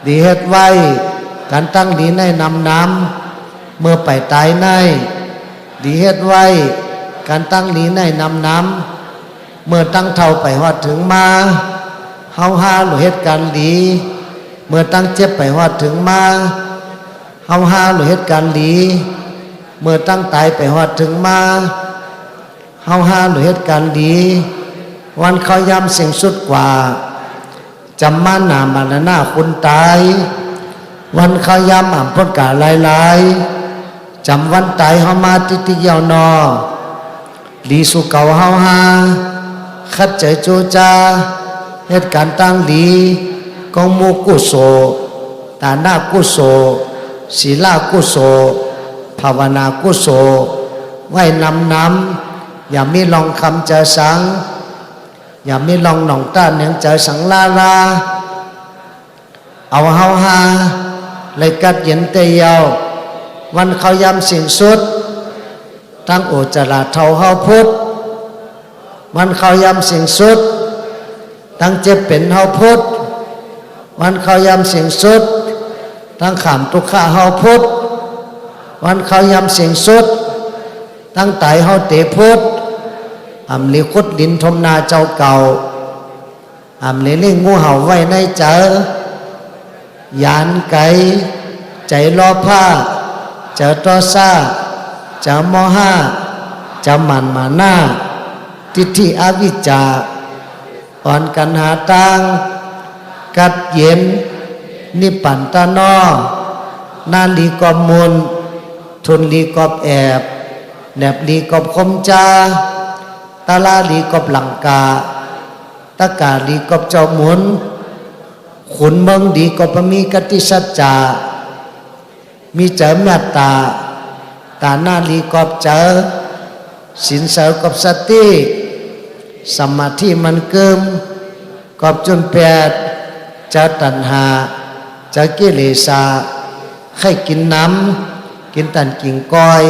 ดีเฮ็ดไว้การตั้งดีในน้ำเมื่อไปตายในดีเฮ็ดไว้การตั้งดีในน้ำเมื่อตั้งเท่าไปฮอดถึงมาเฮาหาหรือเหตุการณ์ดีเมื่อตั้งเจ็บไปฮอดถึงมาเฮาหาหรือเหตุการณ์ดีเมื่อตั้งตายไปฮอดถึงมาเฮาหาหรือเหตุการณ์ดีวันเขาย้ำเสียงสุดกว่าจำมาหนามาหน้าคุณตายวันเขาย้ำอ่ำพ้นกาหลายจำวันตายเฮามาติยาวนอลีสุเก่าเฮาหาคัดใจโจจาเหตุการณ์ตั้งดีกองมูกุโสตาหน้ากุโสศีลากุโสภาวนากุโสไว้น้ำอย่ามีลองคำเจอสังอย่ามีลองหนองต้านเนียงเจอสังลาเอาเฮาหาเลยกัดเย็นเตยาววันเขาย้ำสิ่งสุดตั้งโอจราเท่าเฮาพุทธวันเขาย้ำสิ่งสุดตั้งเจ็บเป็นเฮาพุทธวันเขาย้ำสิ่งสุดตั้งขามทุกข้าเฮาพุทธวันเขาย้ำสิ่งสุดตั้งไตเฮาเตพุทธอำลิคุดดินทมนาเจ้าเก่าอำลิลิงงูเห่าไว้ในเจอยานไก่ใจล้อผ้าเจอตอซ่าเจอมห้าเจอมันมาหน้าทิฏฐิอวิชชาอ่อนกันหาตังกัดเย็นนิปันตานอ นาลีกอบมุนทุนลีกอบแอบแนบลีกอบคมจาตาลาลีกอบหลังกาตะกาลีกอบเจ้าหมุนขุนเมืองดีกอบมีกติสัจจามีเจอเมตตาตาหน้าลีกอบเจอสินเสริกอบสติสมาธิมันเกิมกอบจนแปดจะตัณหาจะกิเลสาให้กินน้ำกินตันกิ่งก้อย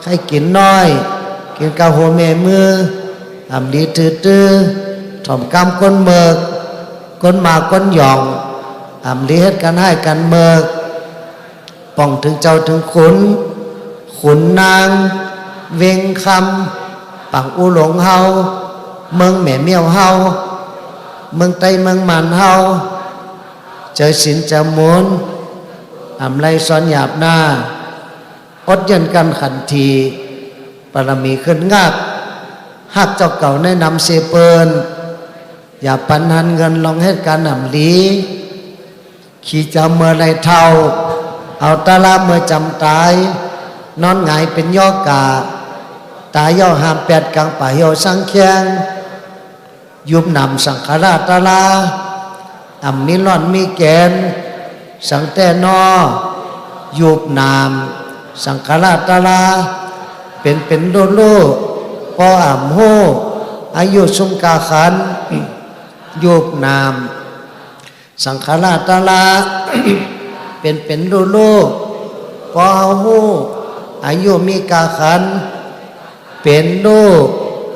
ให้กินน้อยกินกาโหเมมืออำลีตื้อถ่อมกำก้นเมิกก้นมาก้นหย่องอำลีเฮ็ดกันให้กันเมิกป้องถึงเจ้าถึงขุนนางเวงคำปังอูหลงเฮาเมืองแม่เมียวเฮาเมืองไต้เมืองมันเฮาเจอสินจะมุนอำไรซ้อนหยาบหน้าอดยันกันขันทีปรมีขึ้นงักหักเจ้าเก่าในนำเสเปินอย่าปันหันเงินลองให้การนำลีขี่จะเมื่อไรเท่าเอาตาลาเมื่อจำตายนอนหงายเป็นย่อกาตายย่อหามแปดกลางป่าเหี่ยวสังเคียงยุบนำสังขาราตาลาอ่ำมีร่อนมีแกนสังแต่นอยุบนำสังขาราตาลาเป็นโลโลปออ่ำโหอายุสุงกาขันยุบนำสังขาราตาลาเป็นโลโลปอโหอายุมีกาขันเป็นโล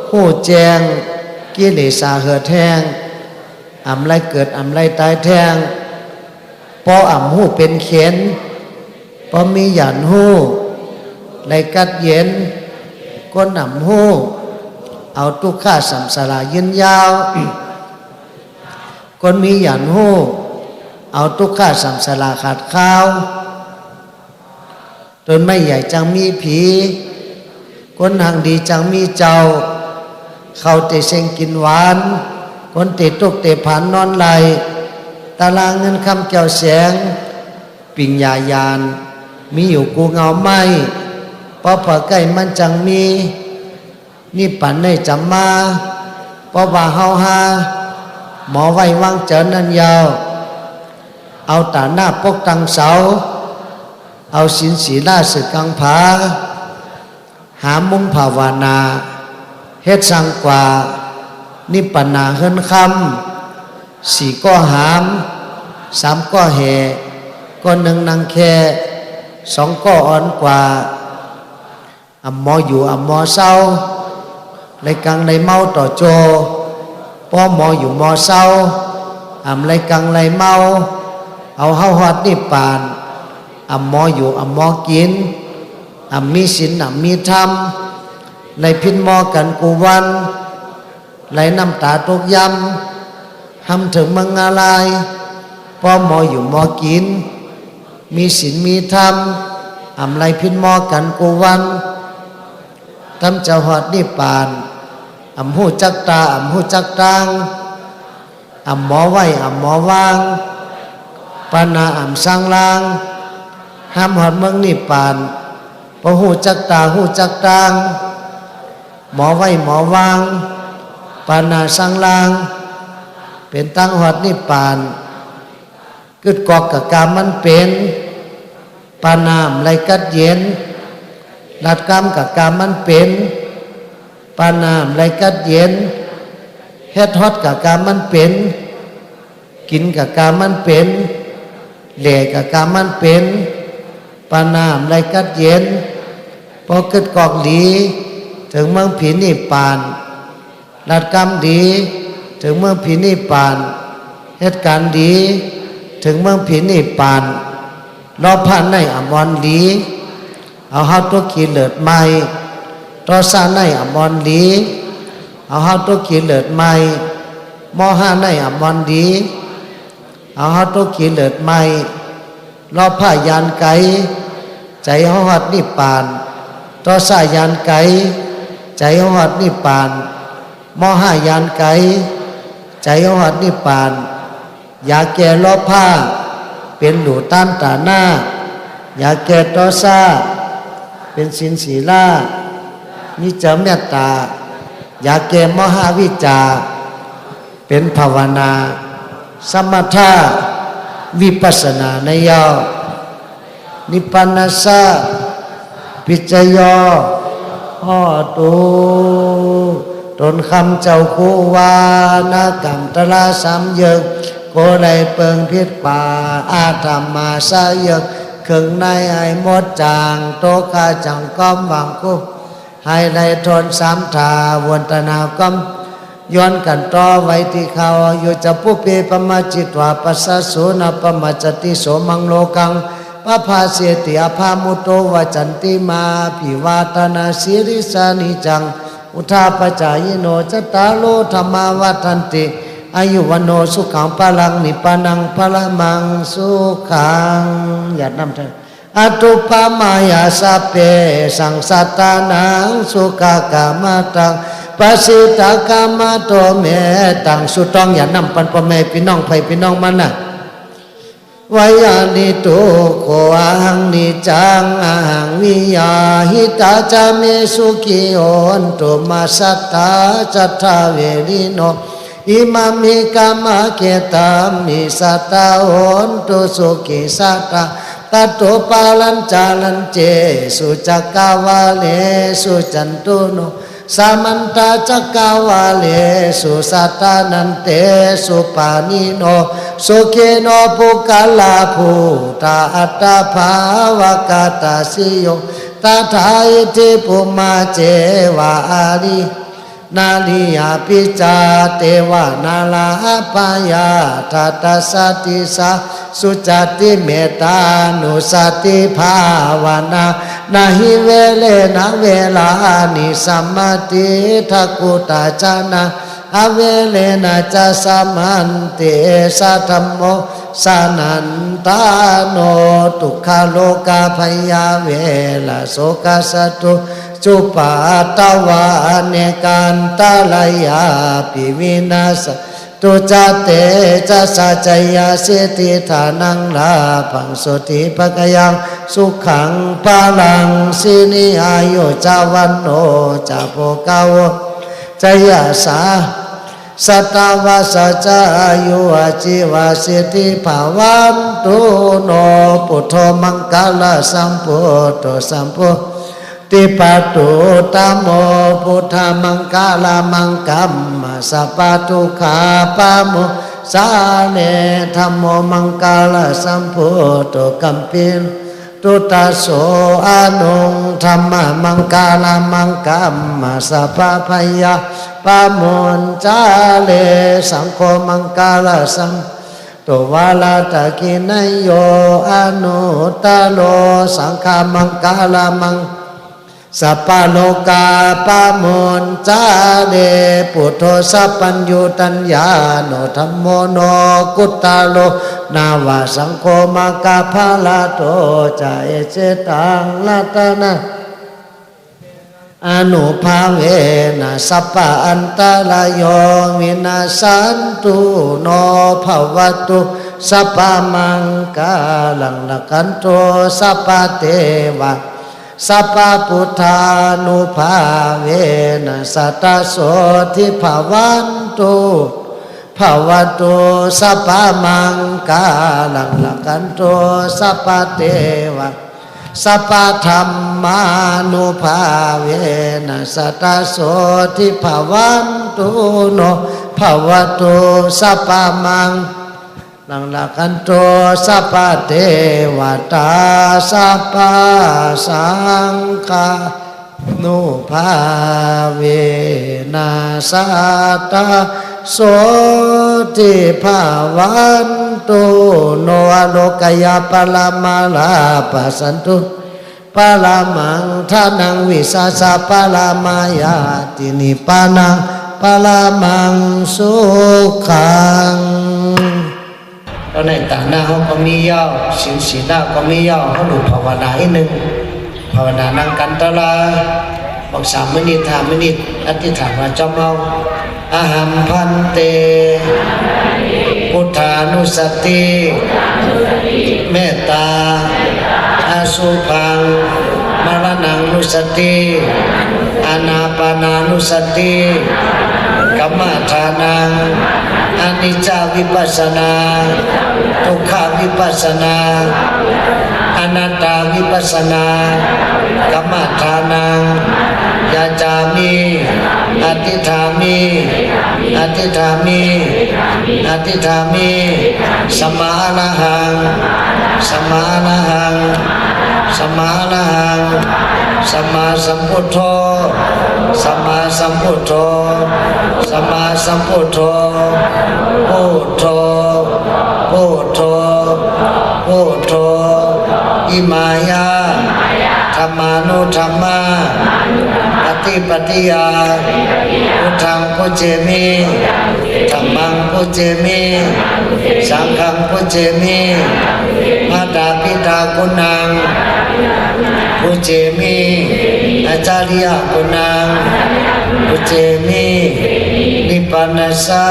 หูแจงกิเลสาเหือแทงอำไรเกิดอำไรตายแทงปออ่ำหูเป็นเข็นปอมีหยันหูไรกัดเย็นก้นอ่ำหูเอาทุกข้าสัมสลายืนยาวก้นมีหยันหูเอาทุกข้าสัมสลาขาดข้าวต้นไม้ใหญ่จังมีผีคนห่างดีจังมีเจ้าเขาเตะเซงกินหวานคนเตะตุกเตะผ่านนอนไหลตารางเงินคำแก้วแสงปิ่งยายานมีอยู่กูเงาไม่พอผ่าใกล้มันจังมีนี่ปั่นในจำมาพอว่าเฮาฮาหมอไว้วางเจอนันยาวเอาตาหน้าปกตังเสาเอาสินสีล่าสึกกังผาหามุงภาวนาเฮ็ดสังกว่านิปนาเฮินคำสี่ก็หามสามก็แห่ก็หนึ่งนางแค่สองก็อ่อนกว่าอัมมออยู่อัมมอเศร้าในกังในเมาต่อโจป้อหมออยู่มอเศร้าอัมไรกังไรเมาเอาเฮาฮอดนิปานอัมมออยู่อัมมอกินอัมมีศีลอัมมีธรรมในพินมอกันกูวันไหลน้ำตาตกยำทำถึงมังอะไรพอมออยู่มอกินมีศีลมีธรรมอัมไหลพินมอกันกูวันทำเจ้าหอดนิปานอัมหูจักตาอัมหูจักตังอัมหมอไว้อัมหมอวางปานาอัมสร้างลางห้ามหอดเมืองนิปานพอหูจักตาหูจักตังหมอไว้หมอวางปานาสร้างลางเป็นตั้งหอดนิปานกึดกอกกับกามมันเป็นปานามไรกัดเย็นลัดกามกับกามมันเป็นปานามไรกัดเย็นเฮ็ดฮอดกับกามมันเป็นกินกับกามมันเป็นเหล่กับกามมันเป็นปานามไรกัดเย็นพอกึดกอกหลีถึงเมืองผีนิปานลัดกามดีถึงเมืองผีนิปานเหตุการณ์ดีถึงเมืองผีนิปานรอผ่านในอมรลีเอาเฮาตัวขี่เลิดใหม่ต่อซาในอมรลีเอาเฮาตัวขี่เลิดใหม่มอห้าในอมรลีเอาเฮาตัวขี่เลิดใหม่รอผ่ายานไกใจเฮาฮอดนิปานต่อสายานไกใจเฮาฮอดนิปานมอห้ายานไกใจเฮาฮอดนิปานยาแก่รอผ้าเป็นหลูต้านตาหน้า อย่าแก่โทสะเป็นศีลศีลานิจเมตตาอย่าแก่มหาวิจารเป็นภาวนาสมถะวิปัสสนาในยอนิพพานัสสะปิจโยหอตูตนคำเจ้าคูวานากรรมตลาสามเยิกโกไลเปิงพิษป่าอาธรรมาสาเยิกเข่งในไอหมดจางโตกาจังก้อมหวังกุให้ในทนสามทาวนตนาก้อมย้อนกันต่อไว้ที่เขาอยู่จะผู้เปปมาจิตวาปัสสะโสนปมาจติโสมังโลกังปะภาเสติอภามุโตวจันติมาภิวาตนาสิริสานิจังอุทาปจายโนจตาโลธรรมาวัฏันติอายุวันโนสุขังพลังนิพพานังพละมังสุขังอย่านำเถิดอตุปามายาสเปสังสัตตานังสุขากามตังปัสสิตากามโตเมตังสุตองอย่านำปันพ่อแม่พี่น้องไผ่พี่น้องมันนะวายานิตุโคอาหังนิจังอาหังวิยาหิตาจาเมสุขิโอนตุมาสัตตาจัตถาเวริโนอิมามิกามะเกตัมมิสัตตาโอนตุสุขิสัตตาตัตโตปาลัญจาลัญเจสุจักกาวาเลสุจันตุโนสามันตาจักกาวาเลสุสัตตานันเตสุปานิโนสุเกโนปุกาลาภูตาอัตตาภาวกาตาสิโยตถาอิทิปุมาเจวาอารินาลิยาปิจาเทวานาลาปายาทัตสติสาสุจติเมตานุสติภาวนานาหิเวเลนะเวลานิสัมมาติทักขุตาจานะอเวเลนะจะสัมมันเตสัทธัมโมสานันตาโนทุกขโลกาภยาเวลาโสกสตุจุปาตวาเนกันตาลายาปิวินาสตุจเตจะสัจยาเสติฐานังลาภังสุติภกยังสุขังพลังสินิอายุจาวันโนจาโภกาวจยาสาสัตวาสัจอายุอาจิวาสิทธิภาวันตุโนปุถโธมังคลสัมพุทโธสัมพุทติปัตตุตโมพุทธมังคลามังกัมมาสัพพทุกขาปะโมสาเนธัมโมมังคลสัมพุทโธกัมปินตุตาโสอานุงธรรมมังคลามังกัมมาสัพพะยาปะโมนจาเลสังโฆมังคลสัมตัววาลาตะกินโยอนุตตโลสังฆมังคลามังสัพพโลกาปะโมนจาเดปุถโธสัพพัญญูตัญญาโนธัมโมโนกุตตาโลนาวาสังโฆมังคภาลาโตจาเอเจตังลัตนะอนุภาเวนะสัพพะอันตรายโยวินาสันตุโนภวตุสัพพะมังคลังละกันโตสัพพะเทวะสัพพะพุทธานุภาเวนะสัตตโสทิภวันตุภวตุสัพพะมังคลังละกันโตสัพพะเทวะสัพพะธรรมานุภาเวนะสัตตโสทิภวันตุโนภวตุสัพพะมังลังละกันโตสัพพะเทวตาสัพพะสังฆานุภาเวนะสัตตโสทิภวันตุโนอโลกยาปลามาลาปัสสันตุปลามังทานังวิสาสะปลามายาตินิปานังปลามังสุขังตอนในต่างหน้าเขาก็มีย่อสิวสีหน้าก็มีย่อเขาหนุภาวนาอีกหนึ่งภาวนานั่งกันตลาบอก3 มินิท5 มินิอธิษฐานว่าเจ้าเมาอาหัมพันเตพุทธานุสติเมตตาอา สุพังมรณังนุสติอานาปานานุสติกัมมัฏฐานังอนิจจวิปัสสนาทุกขวิปัสสนาอนัตตวิปัสสนากัมมัฏฐานังยาจามิอธิษฐามิอธิษฐามิอธิษฐามิสัมมาอรหังสัมมาอรหังสัมมาอรหังสัมมาสัมพุทโธสัมมาสัมพุทโธสัมมาสัมพุทโธพุทโธพุทโธพุทโธอิมายาธรรมานุธรรมาปฏิปฏิยาพุทธังพุเจมิธัมมังพุเจมิสังฆังพุเจมิมาตาปิตากุณังพุเจมิอาจาริยกุณังพุเจมินิพพานัสสะ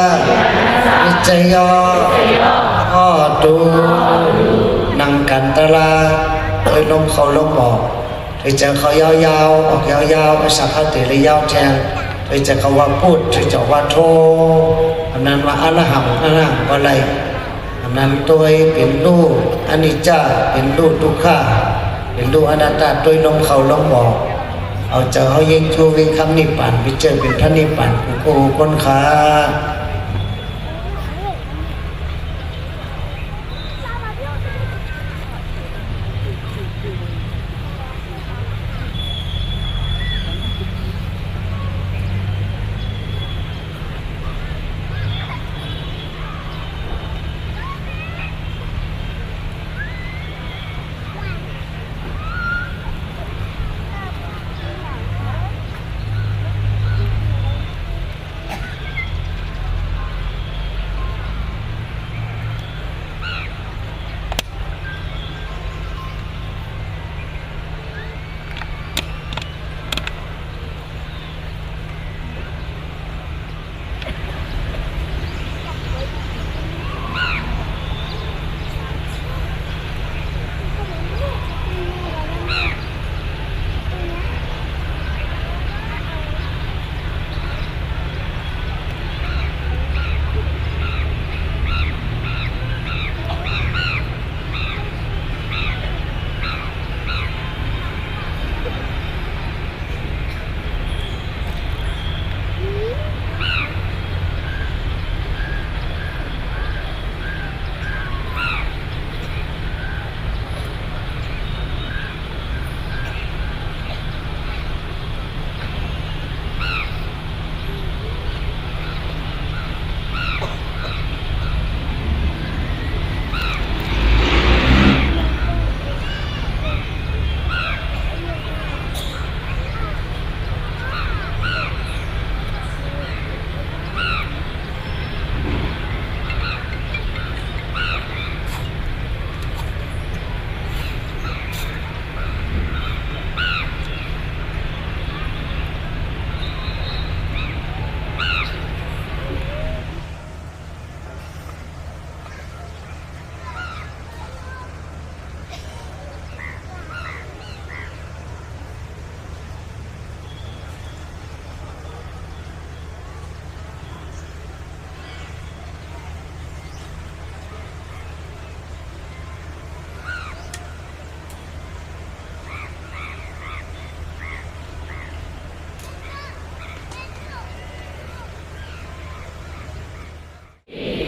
นิจโยโหตุนั่งกันตละโดยลมเข้าลมออกโดยจะเขายาวๆออกยาวๆภาษาคติเลยยาวแทนโดยจะเขาว่าพูดโดยจะว่าโทอันนั้นว่าอรหังอรหังอะไรอันนั้นตัวเป็นรูปอนิจจาเป็นรูปทุกขาเป็นรูปอนัตตาโดยลมเข้าลมออกเอาจะเขายิงชูวิ่งคำนิพพานไปเจอเป็นพระนิพพานกูคนขา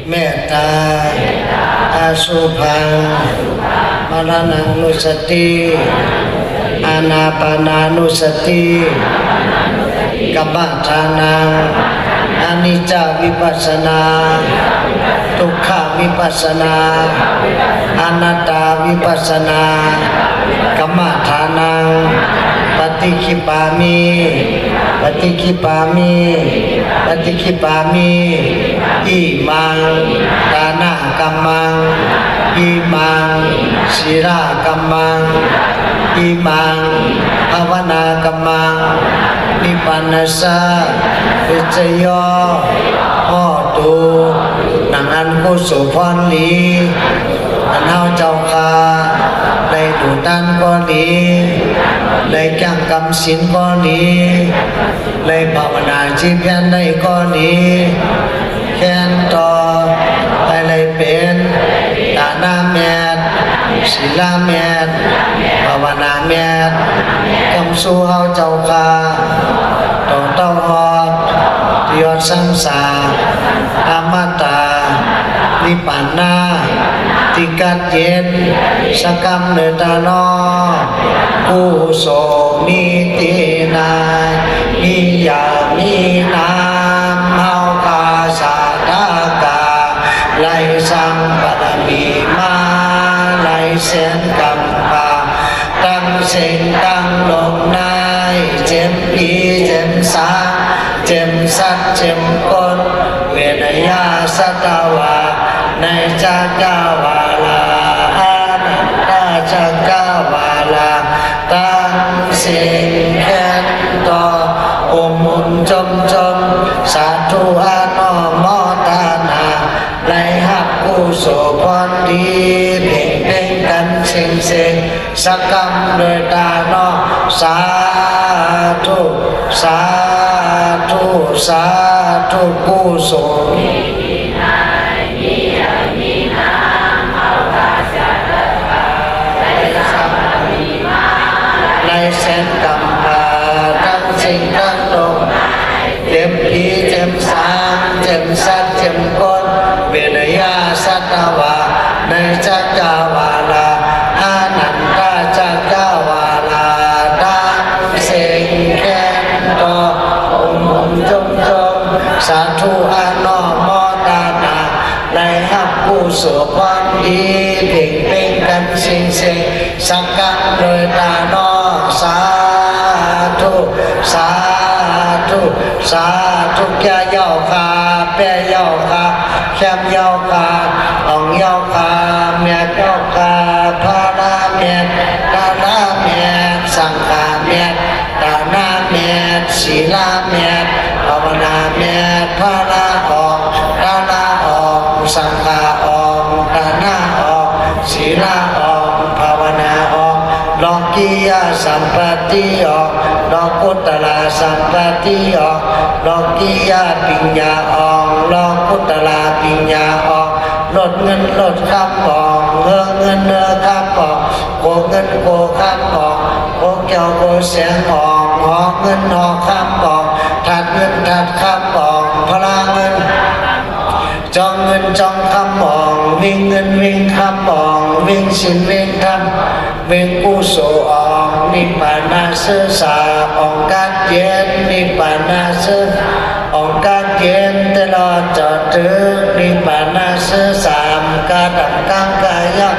เมตตาอาสุภังมรณังนุสติอานาปานานุสติกัมมัฏฐานังอนิจจวิปัสสนาทุกขวิปัสสนาอนัตตวิปัสสนากัมมัฏฐานังปฏิคิปามิปฏิคิปามิปฏิคิปามิอิมังดานะกัมมังอิมังศีลกัมมังอิมังภาวนากัมมังนิพพานัสสะวิจโยโหตุนังอันกุศลพรลีอันเฮาเจ้าค่ะได้ดู ตันก็ดีเลยจังกำสินก็ดีเลยภาวนาจีเพียนได้ก็ดีแค้นต่อไปเลยเป็นตาหน้าแมดศีลาแมดภาวนาแมดกำสู้เฮาเจ้าค่ะต่อเต้าหอบยอดสังสารอมตะนิพพานาติกัดเย็นสกรรมเนตานอกุโสมีตินามียามีนามเฮากาสาธากาไลสังปรมีมาไลเสนกรรมปาตั้งเส้นตั้งลงในเจ็มปีเจ็มสาเจ็มสัตเจ็มกนเวนยาสัตวาในจักรวาลาอานันตจักรวาลาตั้งสิ่งแค้นต่ออมุนจมสาธุอานุโมทนาไลหักกุศลพรดีเพ่งเพ่งกันเสียงสักกรรมโดยตาโนสาธุสาธุสาธุกุศลเส้นกรรมปาทั้งสิ่งทั้งลมเจ็มผีเจ็มสางเจ็มสัตเจ็มคนเวนยาสัตวาในจักรวาลาอานันตจักรวาลาดังเสียงแค้นต่อองค์จงสาธุอานุโมทนาไลหับผู้สุขความดีเพ่งเพ่งกันสิ่งสักการโดยตาโนสาธุสาธุสาธุแก่เย้าคาแปะเย้าคาแคมเย้าคาอ่องเย้าคาแม่เย้าคาพานาเมียตานาเมียสังฆาเมียตานาเมียศีลาเมียภาวนาเมียพานาออกตานาออกสังฆาออกตานาออกศีลาออกภาวนาออกโลกียสัมปติออกโลกุตละสัมปติออกโลกียปิญญาออกโลกุตละปิญญาออกลดเงินลดคำออกเงินคำออกโกเงินโกคำออกโกเกี่ยวโกเสียงออกหอเงินหอคำออกถัดเงินถัดคำออกพลังเงินจองเงินจองคำออกวิ่งเงินวิ่งคำออกวิ่งสินวิ่งธรรมวิ่งกุศลออกนิพพานาเสือสาออกการเย็นนิพพานาเสือออกการเย็นตลอดจอดถึงนิพพานาเสือสามการดับกังกายะ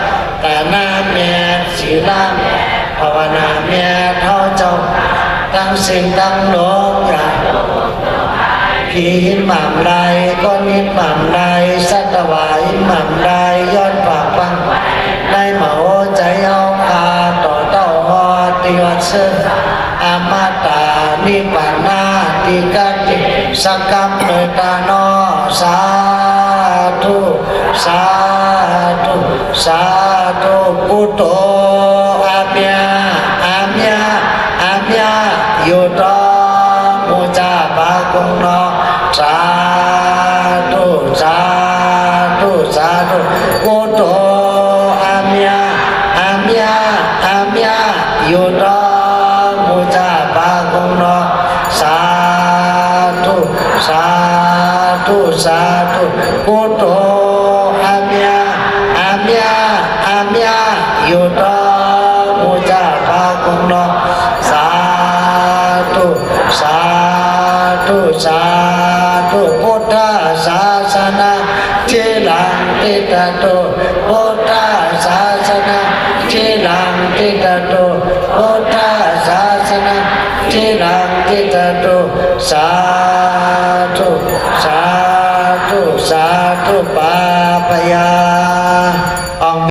ตานาเมียศีลาภาวนาเมียเท่าเจ้าตั้งสิ่งตั้งโลกอย่าผีหม่ำไรก็นิหม่ำไรสัตวายหม่ำไรย้อนปากฟังในหมาโอใจเอาคาต่อเต้าหอติวัตเสอมตานิพพานาติกัจจิสักกรรมเนตาโนสาธุสาธุสาธุพุทโธอาเมียอาเมียอาเมียโยตมุจาบากุงโนสาธุสาธุสาธุพุทโธอาเมียอาเมียอาเมียโยตมุจาบากุงโนสาธุสาธุสาธุพุทโธอาเมียอาเมียอาเมียโยตมุจาบากุงโนสาธุสาธุสาธุพุทธศาสนาเจรังติตาโตพุทธศาสนาเจรังติตาโตพุทธศาสนาเจรังติตาโตสา